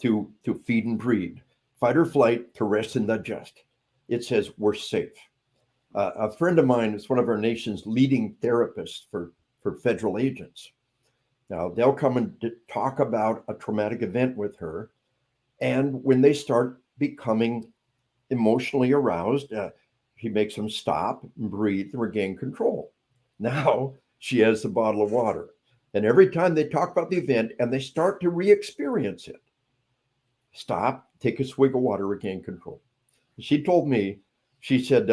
to feed and breed, fight or flight to rest and digest. It says we're safe. A friend of mine is one of our nation's leading therapists for federal agents. Now, they'll come and talk about a traumatic event with her. And when they start becoming emotionally aroused, he makes them stop and breathe and regain control. Now she has the bottle of water. And every time they talk about the event and they start to re-experience it, stop, take a swig of water, regain control. She told me, she said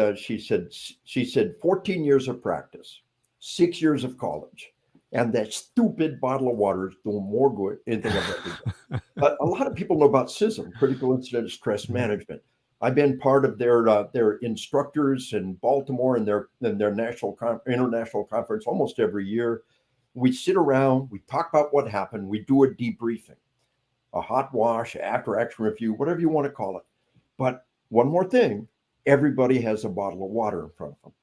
14 years of practice, 6 years of college, and that stupid bottle of water is doing more good than anything I've ever done. But a lot of people know about CISM, critical incident stress management. I've been part of their instructors in Baltimore and their international conference almost every year. we sit around, we talk about what happened, we do a debriefing, a hot wash, after action review, whatever you want to call it. But one more thing, everybody has a bottle of water in front of them.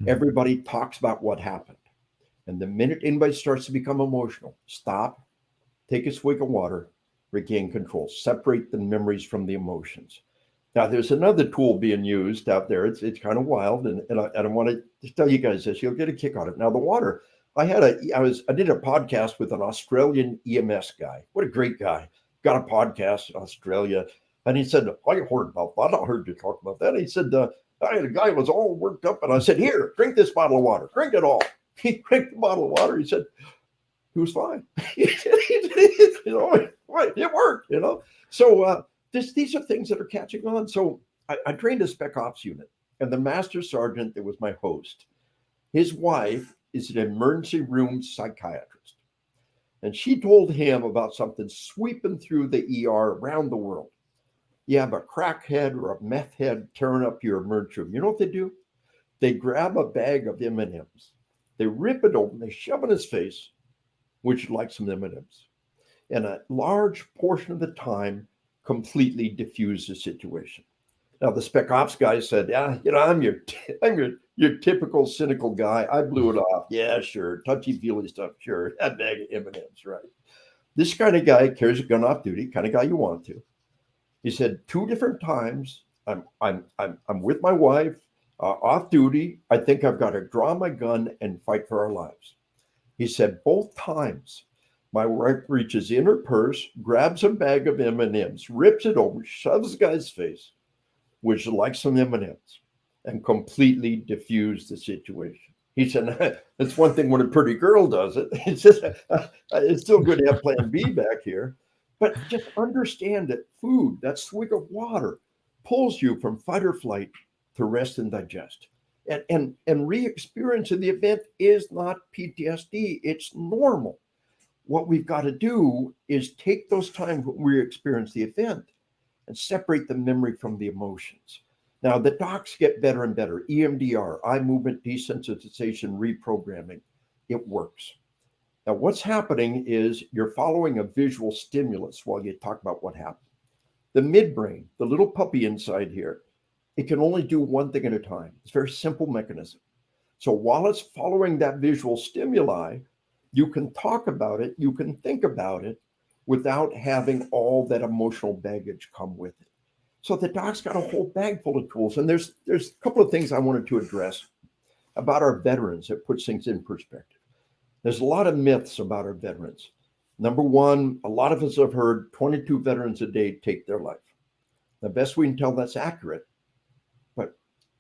Everybody talks about what happened. And the minute anybody starts to become emotional, stop, take a swig of water, regain control, separate the memories from the emotions. Now, there's another tool being used out there. It's kind of wild, and I want to tell you guys this. You'll get a kick on it. Now, the water. I did a podcast with an Australian EMS guy. What a great guy! Got a podcast in Australia, and he said, "I heard about that. I heard you talk about that." And he said, "I had a guy who was all worked up," and I said, "Here, drink this bottle of water. Drink it all." He drank the bottle of water. He said, "He was fine." It worked. So. These are things that are catching on. So I trained a spec ops unit, and the master sergeant that was my host, his wife is an emergency room psychiatrist. And she told him about something sweeping through the ER around the world. You have a crackhead or a meth head tearing up your emergency room. You know what they do? They grab a bag of M&Ms. They rip it open. They shove it in his face. Would you like some M&Ms? And a large portion of the time, completely diffuse the situation. Now the spec ops guy said, "Yeah, I'm your typical cynical guy. I blew it off. Yeah, sure. Touchy-feely stuff. Sure. That bag of M&Ms, right?" This kind of guy carries a gun off duty, kind of guy you want to. He said 2 different times, I'm with my wife, off duty. I think I've got to draw my gun and fight for our lives. He said both times, my wife reaches in her purse, grabs a bag of M&Ms, rips it over, shoves the guy's face, would you like some M&Ms, and completely diffuse the situation. He said, "It's one thing when a pretty girl does it. It's just, it's still good to have plan B back here. But just understand that food, that swig of water, pulls you from fight or flight to rest and digest. And re-experiencing the event is not PTSD. It's normal. What we've got to do is take those times when we experience the event and separate the memory from the emotions. Now, the docs get better and better. EMDR, eye movement desensitization reprogramming, it works. Now, what's happening is you're following a visual stimulus while you talk about what happened. The midbrain, the little puppy inside here, it can only do one thing at a time. It's a very simple mechanism. So while it's following that visual stimuli, you can talk about it, you can think about it without having all that emotional baggage come with it. So the doc's got a whole bag full of tools. And there's a couple of things I wanted to address about our veterans that puts things in perspective. There's a lot of myths about our veterans. Number one, a lot of us have heard 22 veterans a day take their life. The best we can tell that's accurate, but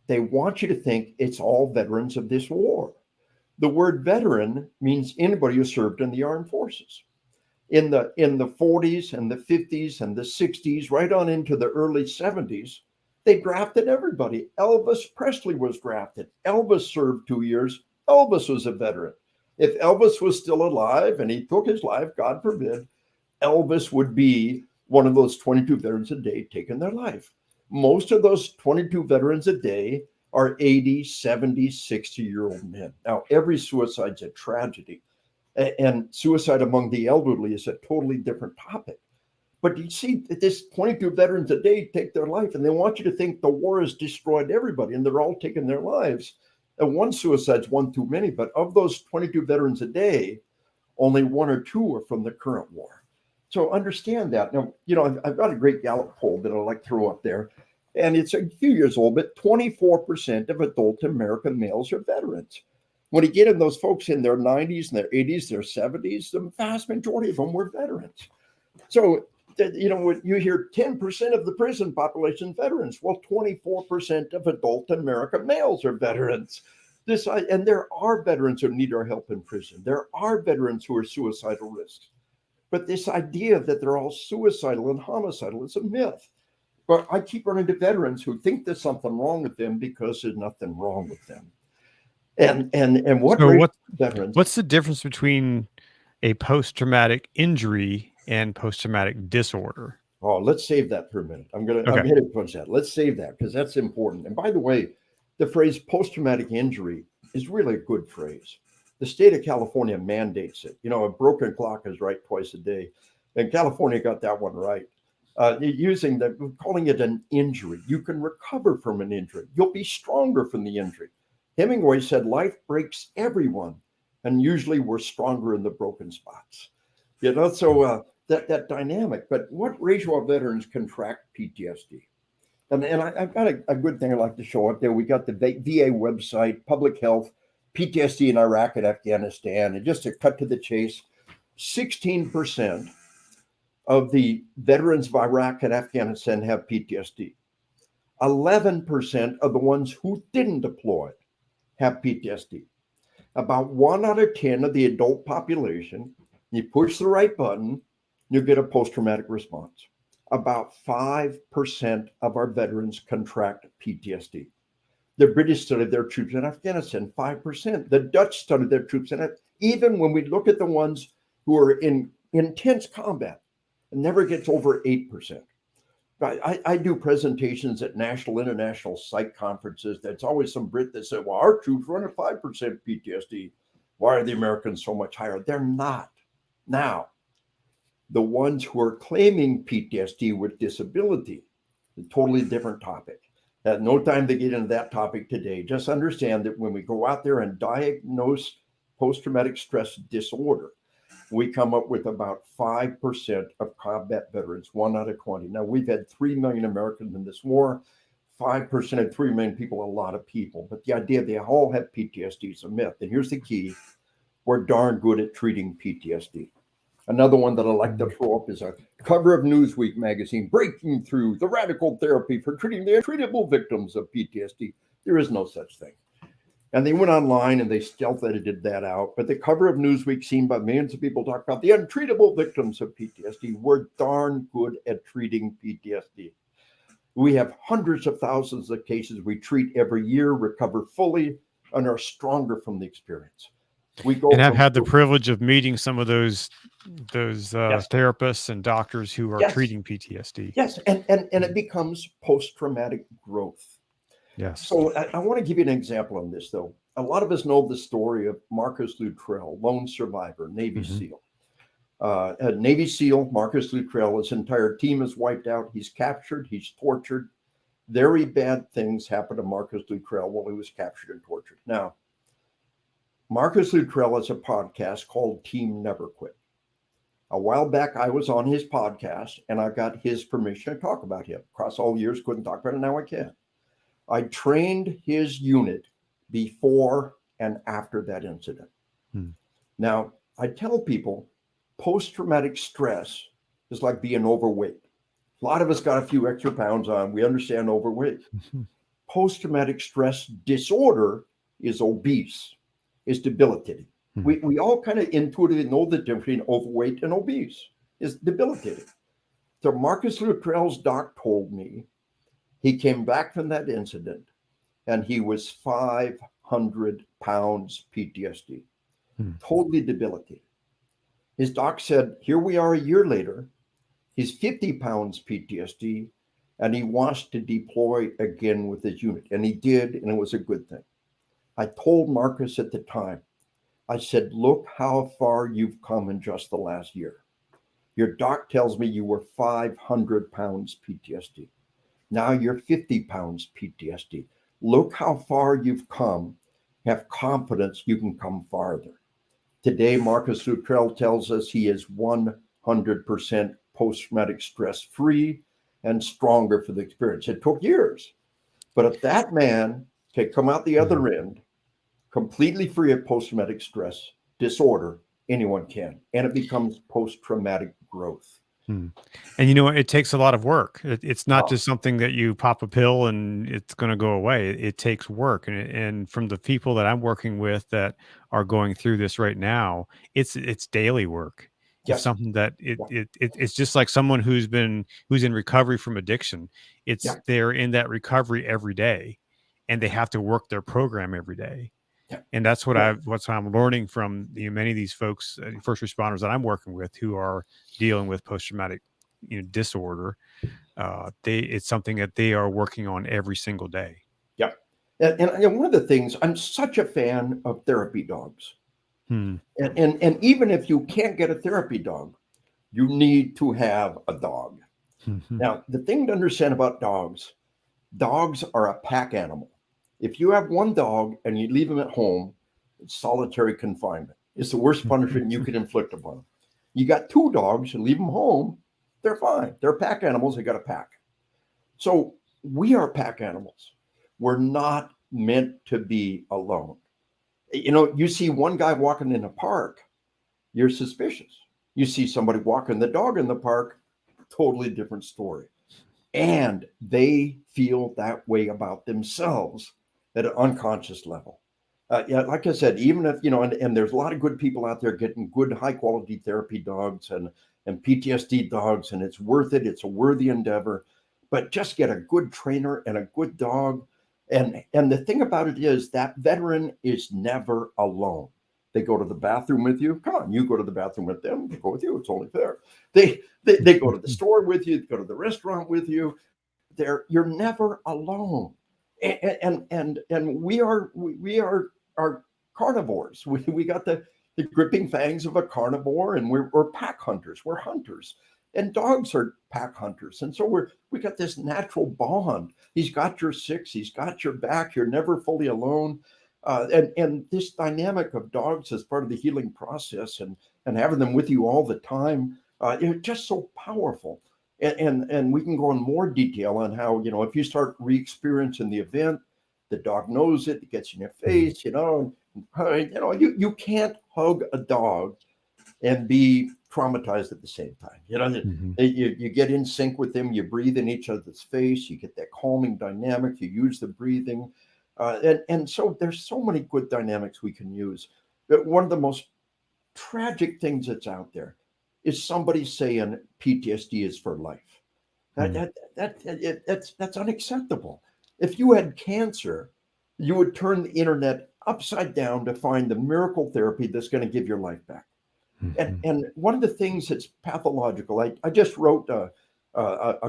they want you to think it's all veterans of this war. The word veteran means anybody who served in the armed forces. In the 40s and the 50s and the 60s, right on into the early 70s, they drafted everybody. Elvis Presley was drafted. Elvis served 2 years. Elvis was a veteran. If Elvis was still alive and he took his life, God forbid, Elvis would be one of those 22 veterans a day taking their life. Most of those 22 veterans a day are 80, 70, 60-year-old men. Now, every suicide's a tragedy. And suicide among the elderly is a totally different topic. But you see, this 22 veterans a day take their life, and they want you to think the war has destroyed everybody, and they're all taking their lives. And one suicide's one too many, but of those 22 veterans a day, only 1 or 2 are from the current war. So understand that. Now, I've got a great Gallup poll that I'd like to throw up there, and it's a few years old, but 24% of adult American males are veterans. When you get in those folks in their 90s and their 80s, their 70s, the vast majority of them were veterans. So, when you hear 10% of the prison population veterans, well, 24% of adult American males are veterans. And there are veterans who need our help in prison. There are veterans who are suicidal risks. But this idea that they're all suicidal and homicidal is a myth. But I keep running to veterans who think there's something wrong with them because there's nothing wrong with them. And veterans? What's the difference between a post-traumatic injury and post-traumatic disorder? Oh, let's save that for a minute. I'm headed towards that. Let's save that because that's important. And by the way, the phrase post-traumatic injury is really a good phrase. The state of California mandates it. You know, a broken clock is right twice a day. And California got that one right. Calling it an injury. You can recover from an injury. You'll be stronger from the injury. Hemingway said, life breaks everyone, and usually we're stronger in the broken spots. You know, so that dynamic. But what ratio of veterans contract PTSD? And I've got a good thing I'd like to show up there. We got the VA website, public health, PTSD in Iraq and Afghanistan. And just to cut to the chase, 16% of the veterans of Iraq and Afghanistan have PTSD. 11% of the ones who didn't deploy have PTSD. About 1 out of 10 of the adult population, you push the right button, you get a post-traumatic response. About 5% of our veterans contract PTSD. The British studied their troops in Afghanistan, 5%. The Dutch studied their troops in it. Even when we look at the ones who are in intense combat, it never gets over 8%. I do presentations at national, international psych conferences. That's always some Brit that said, well, our troops run at 5% PTSD. Why are the Americans so much higher? They're not. Now, the ones who are claiming PTSD with disability, a totally different topic. No time to get into that topic today. Just understand that when we go out there and diagnose post-traumatic stress disorder, we come up with about 5% of combat veterans, 1 out of 20. Now, we've had 3 million Americans in this war. 5% of 3 million people, a lot of people. But the idea they all have PTSD is a myth. And here's the key. We're darn good at treating PTSD. Another one that I like to throw up is a cover of Newsweek magazine, breaking through the radical therapy for treating the untreatable victims of PTSD. There is no such thing. And they went online and they stealth edited that out. But the cover of Newsweek, seen by millions of people, talk about the untreatable victims of PTSD. We're darn good at treating PTSD. We have hundreds of thousands of cases we treat every year, recover fully, and are stronger from the experience. And I've had the privilege of meeting some of those Yes. therapists and doctors who are Yes. treating PTSD. Yes, and it becomes post-traumatic growth. Yes. So I want to give you an example on this, though. A lot of us know the story of Marcus Luttrell, lone survivor, Navy SEAL. A Navy SEAL, Marcus Luttrell, his entire team is wiped out. He's captured. He's tortured. Very bad things happened to Marcus Luttrell while he was captured and tortured. Now, Marcus Luttrell has a podcast called Team Never Quit. A while back, I was on his podcast, and I got his permission to talk about him. Across all years, couldn't talk about it. Now I can. I trained his unit before and after that incident. Now, I tell people post-traumatic stress is like being overweight. A lot of us got a few extra pounds on. We understand overweight. Post-traumatic stress disorder is obese, is debilitating. We all kind of intuitively know the difference between overweight and obese. It's debilitating. So Marcus Luttrell's doc told me he came back from that incident and he was 500 pounds PTSD, totally debilitated. His doc said, here we are a year later, he's 50 pounds PTSD and he wants to deploy again with his unit. And he did, and it was a good thing. I told Marcus at the time, I said, look how far you've come in just the last year. Your doc tells me you were 500 pounds PTSD. Now you're 50 pounds PTSD. Look how far you've come. Have confidence you can come farther. Today, Marcus Luttrell tells us he is 100% post-traumatic stress free and stronger for the experience. It took years, but if that man can come out the other end completely free of post-traumatic stress disorder, anyone can, and it becomes post-traumatic growth. And it takes a lot of work. It's not just something that you pop a pill and it's going to go away. It takes work. And from the people that I'm working with that are going through this right now, it's daily work. It's Yes. something that it's just like someone who's in recovery from addiction. They're in that recovery every day, and they have to work their program every day. And that's what I'm learning from many of these folks, first responders that I'm working with, who are dealing with post-traumatic disorder. It's something that they are working on every single day. Yep. And one of the things, I'm such a fan of therapy dogs. Hmm. And even if you can't get a therapy dog, you need to have a dog. Mhm. Now, the thing to understand about dogs are a pack animal. If you have one dog and you leave him at home, it's solitary confinement. It's the worst punishment you could inflict upon them. You got two dogs and leave them home, they're fine. They're pack animals, they got a pack. So we are pack animals. We're not meant to be alone. You know, you see one guy walking in a park, you're suspicious. You see somebody walking the dog in the park, totally different story. And they feel that way about themselves at an unconscious level. Yeah, like I said, even if, you know, and there's a lot of good people out there getting good, high quality therapy dogs and PTSD dogs, and it's worth it. It's a worthy endeavor. But just get a good trainer and a good dog. And the thing about it is that veteran is never alone. They go to the bathroom with you. Come on, you go to the bathroom with them. They go with you. It's only fair. They go to the store with you. They go to the restaurant with you. You're never alone. And we are carnivores. We got the gripping fangs of a carnivore, and we're pack hunters. We're hunters, and dogs are pack hunters. And so we got this natural bond. He's got your six. He's got your back. You're never fully alone. And this dynamic of dogs as part of the healing process, and having them with you all the time, it's just so powerful. And we can go in more detail on how, you know, if you start re-experiencing the event, the dog knows it, it gets in your face, you know, you can't hug a dog and be traumatized at the same time. You know, Mhm. you get in sync with them, you breathe in each other's face, you get that calming dynamic, you use the breathing. And so there's so many good dynamics we can use. But one of the most tragic things that's out there is somebody saying PTSD is for life. That, Mm. that's unacceptable. If you had cancer, you would turn the internet upside down to find the miracle therapy that's going to give your life back. Mhm. And one of the things that's pathological, I just wrote a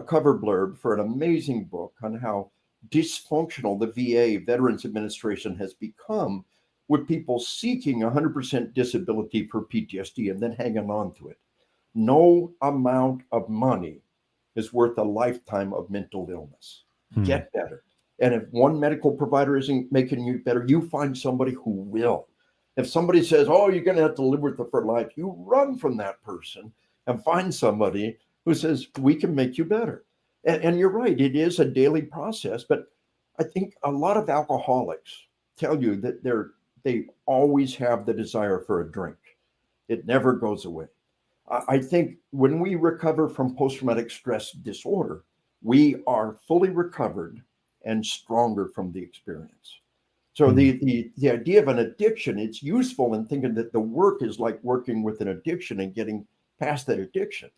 cover blurb for an amazing book on how dysfunctional the VA Veterans Administration has become with people seeking 100% disability for PTSD and then hanging on to it. No amount of money is worth a lifetime of mental illness. Mm. Get better. And if one medical provider isn't making you better, you find somebody who will. If somebody says, oh, you're going to have to live with it for life, you run from that person and find somebody who says, we can make you better. And you're right, it is a daily process. But I think a lot of alcoholics tell you that they always have the desire for a drink. It never goes away. I think when we recover from post traumatic stress disorder, we are fully recovered and stronger from the experience. So Mm. the idea of an addiction, it's useful in thinking that the work is like working with an addiction and getting past that addiction.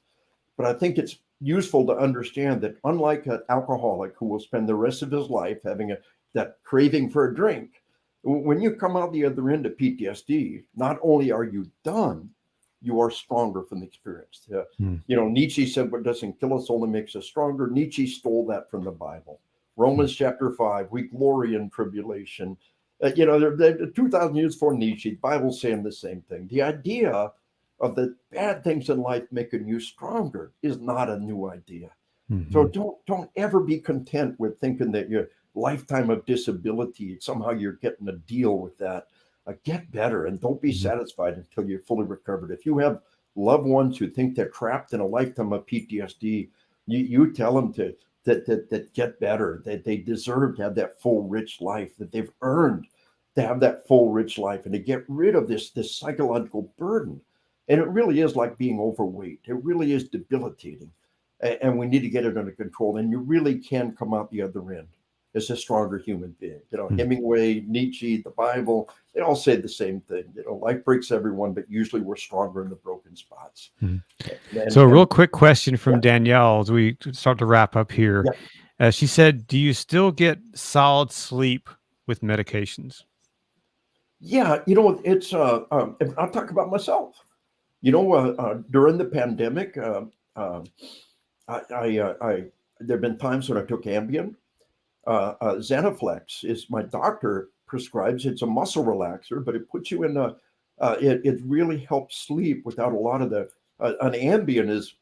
But I think it's useful to understand that unlike an alcoholic who will spend the rest of his life having that craving for a drink, when you come out the other end of PTSD, not only are you done, you are stronger from the experience. Mm. You know, Nietzsche said, what doesn't kill us only makes us stronger. Nietzsche stole that from the Bible. Mm. Romans chapter 5, we glory in tribulation. You know, they're 2,000 years before Nietzsche, the Bible's saying the same thing. The idea of the bad things in life making you stronger is not a new idea. So Mhm. don't ever be content with thinking that your lifetime of disability, somehow you're getting a deal with that. Get better and don't be Mhm. satisfied until you're fully recovered. If you have loved ones who think they're trapped in a lifetime of PTSD, you tell them that get better, that they deserve to have that full, rich life, that they've earned to have that full, rich life, and to get rid of this psychological burden. And it really is like being overweight. It really is debilitating. And we need to get it under control. And you really can come out the other end as a stronger human being. You know, Mm. Hemingway, Nietzsche, the Bible, they all say the same thing. You know, life breaks everyone, but usually we're stronger in the broken spots. Mm. So, a real And quick question yeah, from Danielle as we start to wrap up here. yeah, She said, "Do you still get solid sleep with medications?" yeah. You know, it's I'll talk about myself. You know, during the pandemic, uh, I there have been times when I took Ambien. Xanaflex is my doctor prescribes. It's a muscle relaxer, but it puts you in It really helps sleep without a lot of the, an Ambien is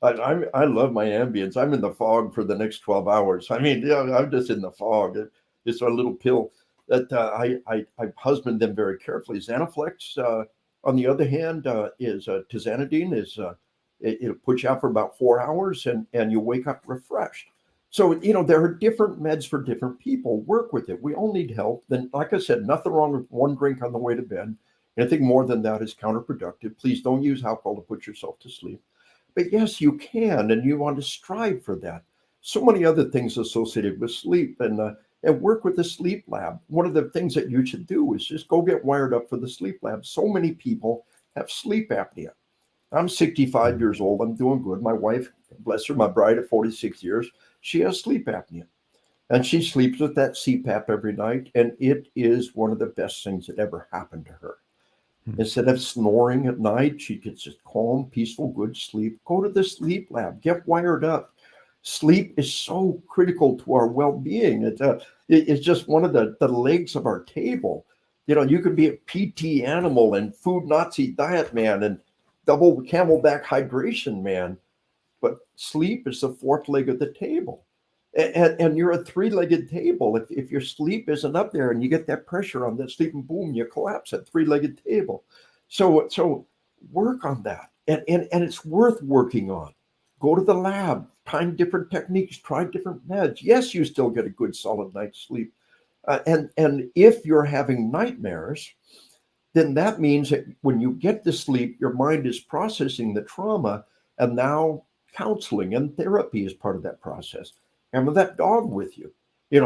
I love my Ambience. I'm in the fog for the next 12 hours. I mean, yeah, I'm just in the fog. It's a little pill that I husband them very carefully. Xanaflex, on the other hand, is tizanidine. It'll put you out for about 4 hours, and you wake up refreshed. So, there are different meds for different people. Work with it. We all need help. Then, like I said, nothing wrong with one drink on the way to bed. Anything more than that is counterproductive. Please don't use alcohol to put yourself to sleep. But yes, you can, and you want to strive for that. So many other things associated with sleep, and work with the sleep lab. One of the things that you should do is just go get wired up for the sleep lab. So many people have sleep apnea. I'm 65 years old. I'm doing good. My wife, bless her, my bride at 46 years, she has sleep apnea. And she sleeps with that CPAP every night. And it is one of the best things that ever happened to her. Instead of snoring at night, she gets just calm, peaceful, good sleep. Go to the sleep lab. Get wired up. Sleep is so critical to our well-being. It's just one of the legs of our table. You could be a PT animal and food Nazi diet man and double camelback hydration man, but sleep is the fourth leg of the table. And you're a three-legged table. If your sleep isn't up there and you get that pressure on that sleep, and boom, you collapse that three-legged table. So work on that. And it's worth working on. Go to the lab, find different techniques, try different meds. Yes, you still get a good solid night's sleep. And if you're having nightmares, then that means that when you get to sleep, your mind is processing the trauma, and now counseling and therapy is part of that process. And with that dog with you,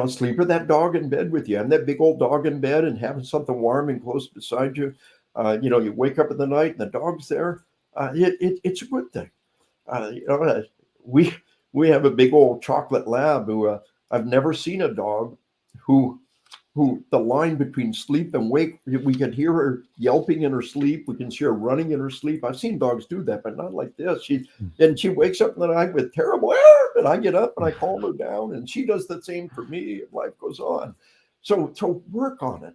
sleep with that dog in bed with you, and that big old dog in bed, and having something warm and close beside you. You wake up in the night and the dog's there. It's a good thing. We have a big old chocolate lab who I've never seen a dog who the line between sleep and wake, we can hear her yelping in her sleep. We can see her running in her sleep. I've seen dogs do that, but not like this. She wakes up in the night with terrible air, and I get up and I calm her down, and she does the same for me. And life goes on. So work on it.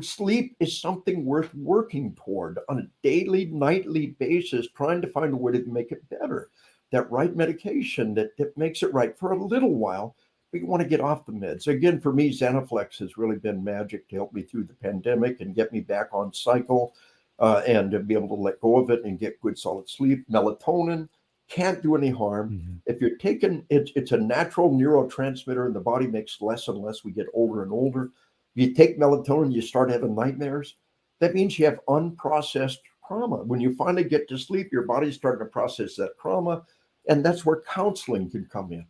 Sleep is something worth working toward on a daily, nightly basis, trying to find a way to make it better. That right medication that makes it right for a little while. We want to get off the meds. Again, for me, Xanaflex has really been magic to help me through the pandemic and get me back on cycle, and to be able to let go of it and get good solid sleep. Melatonin can't do any harm. If you're taking it, it's a natural neurotransmitter, and the body makes less and less. We get older and older. If you take melatonin, you start having nightmares. That means you have unprocessed trauma. When you finally get to sleep, your body's starting to process that trauma, and that's where counseling can come in.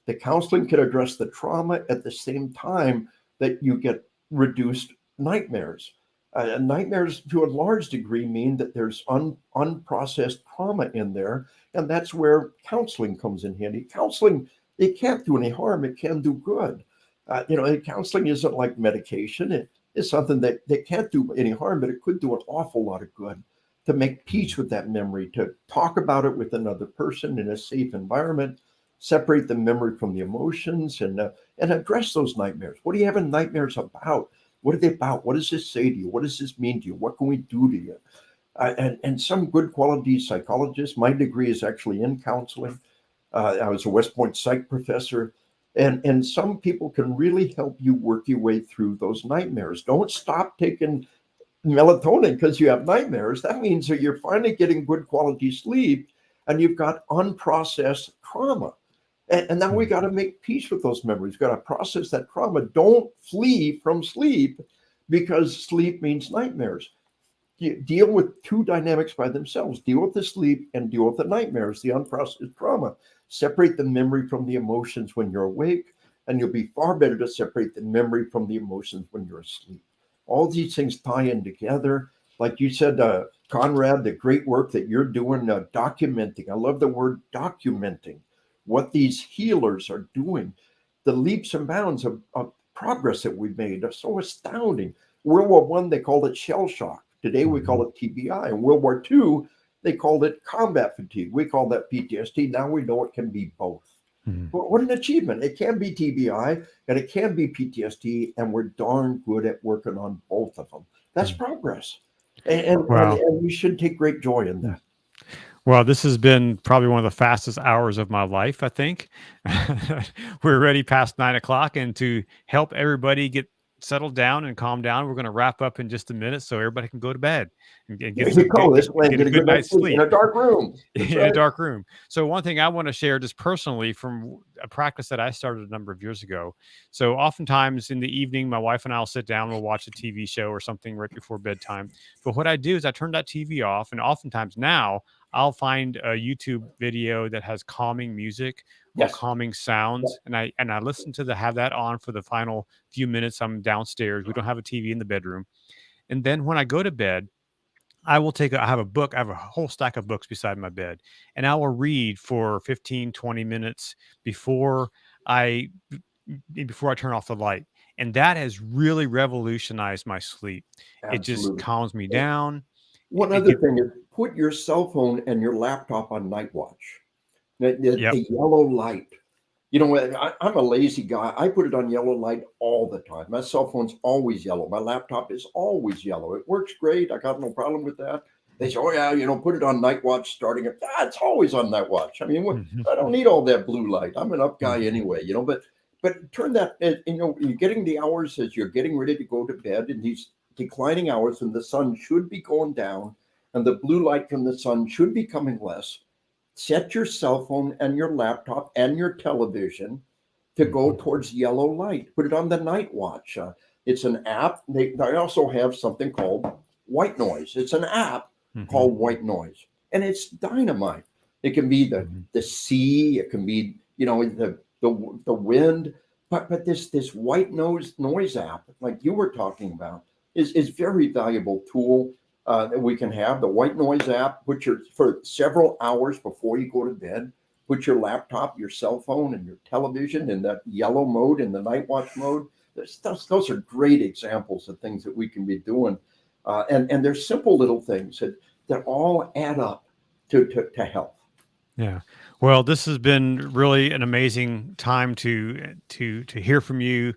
The counseling can address the trauma at the same time that you get reduced nightmares. Nightmares, to a large degree, mean that there's unprocessed trauma in there, and that's where counseling comes in handy. Counseling, it can't do any harm. It can do good. Counseling isn't like medication. It's something that can't do any harm, but it could do an awful lot of good to make peace with that memory, to talk about it with another person in a safe environment, separate the memory from the emotions, and address those nightmares. What are you having nightmares about? What are they about? What does this say to you? What does this mean to you? What can we do to you? And some good quality psychologists. My degree is actually in counseling. I was a West Point psych professor. And some people can really help you work your way through those nightmares. Don't stop taking melatonin because you have nightmares. That means that you're finally getting good quality sleep, and you've got unprocessed trauma. And now we got to make peace with those memories. Got to process that trauma. Don't flee from sleep because sleep means nightmares. You deal with two dynamics by themselves. Deal with the sleep and deal with the nightmares, the unprocessed trauma. Separate the memory from the emotions when you're awake, and you'll be far better to separate the memory from the emotions when you're asleep. All these things tie in together. Like you said, Conrad, the great work that you're doing, documenting. I love the word documenting. What these healers are doing, the leaps and bounds of progress that we've made are so astounding. World War I, they called it shell shock. Today we call it TBI. In World War II, they called it combat fatigue. We call that PTSD. Now we know it can be both. What an achievement. It can be TBI and it can be PTSD, and we're darn good at working on both of them. That's progress. Wow. And we should take great joy in that. Well, this has been probably one of the fastest hours of my life, I think. We're already past 9 o'clock, and to help everybody get settled down and calm down, we're going to wrap up in just a minute so everybody can go to bed and There you go. This way, get a get a good good night's night's sleep in sleep a dark room. That's in a right. dark room. So one thing I want to share just personally from a practice that I started a number of years ago. So oftentimes in the evening, my wife and I will sit down, we'll watch a TV show or something right before bedtime. But what I do is I turn that TV off, and oftentimes now I'll find a YouTube video that has calming music or Yes. calming sounds, and I listen to have that on for the final few minutes. I'm downstairs. We don't have a TV in the bedroom. And then when I go to bed, I have a book. I have a whole stack of books beside my bed, and I will read for 15, 20 minutes before I before I turn off the light. And that has really revolutionized my sleep. It just Absolutely. calms me down. One It other get, thing is put your cell phone and your laptop on night watch. yep. The yellow light. You know, I'm a lazy guy. I put it on yellow light all the time. My cell phone's always yellow. My laptop is always yellow. It works great. I got no problem with that. They say, oh, yeah, put it on night watch starting at, it's always on night watch. I mean, Mhm. I don't need all that blue light. I'm an up guy Mhm. anyway, but turn that, you're getting the hours as you're getting ready to go to bed in these declining hours, and the sun should be going down, and the blue light from the sun should be coming less. Set your cell phone and your laptop and your television to go towards yellow light. Put it on the night watch. It's an app. They also have something called white noise. It's an app Mhm. called white noise, and it's dynamite. It can be Mhm. the sea. It can be the wind. But this white noise app, like you were talking about, is very valuable tool that we can have. The white noise app. For several hours before you go to bed. Put your laptop, your cell phone, and your television in that yellow mode, in the night watch mode. Those are great examples of things that we can be doing, and they're simple little things that all add up to health. Yeah. Well, this has been really an amazing time to hear from you,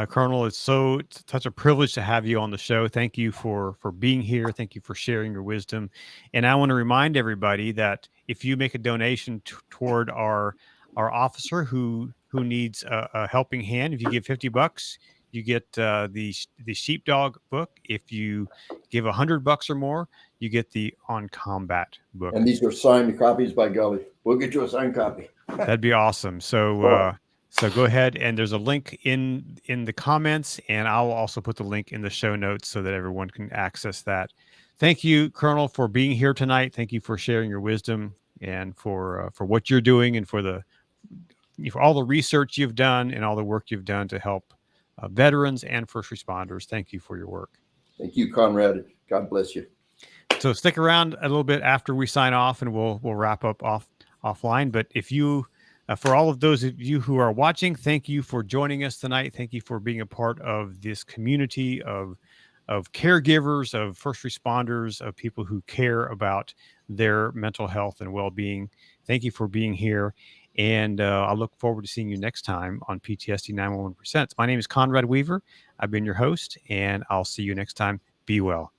Colonel. It's such a privilege to have you on the show. Thank you for being here. Thank you for sharing your wisdom. And I want to remind everybody that if you make a donation toward our officer who needs a helping hand, if you give $50, you get the sheepdog book. If you give $100 or more, you get the On Combat book. And these are signed copies, by golly. We'll get you a signed copy. That'd be awesome. Oh, So go ahead, and there's a link in the comments, and I'll also put the link in the show notes so that everyone can access that. Thank you, Colonel, for being here tonight. Thank you for sharing your wisdom and for what you're doing and for all the research you've done and all the work you've done to help veterans and first responders. Thank you for your work. thank you, Conrad. God bless you. So stick around a little bit after we sign off, and we'll wrap up offline. But if you, for all of those of you who are watching, thank you for joining us tonight. Thank you for being a part of this community of caregivers, of first responders, of people who care about their mental health and well-being. Thank you for being here. And I look forward to seeing you next time on PTSD 911 Presents. My name is Conrad Weaver. I've been your host, and I'll see you next time. Be well.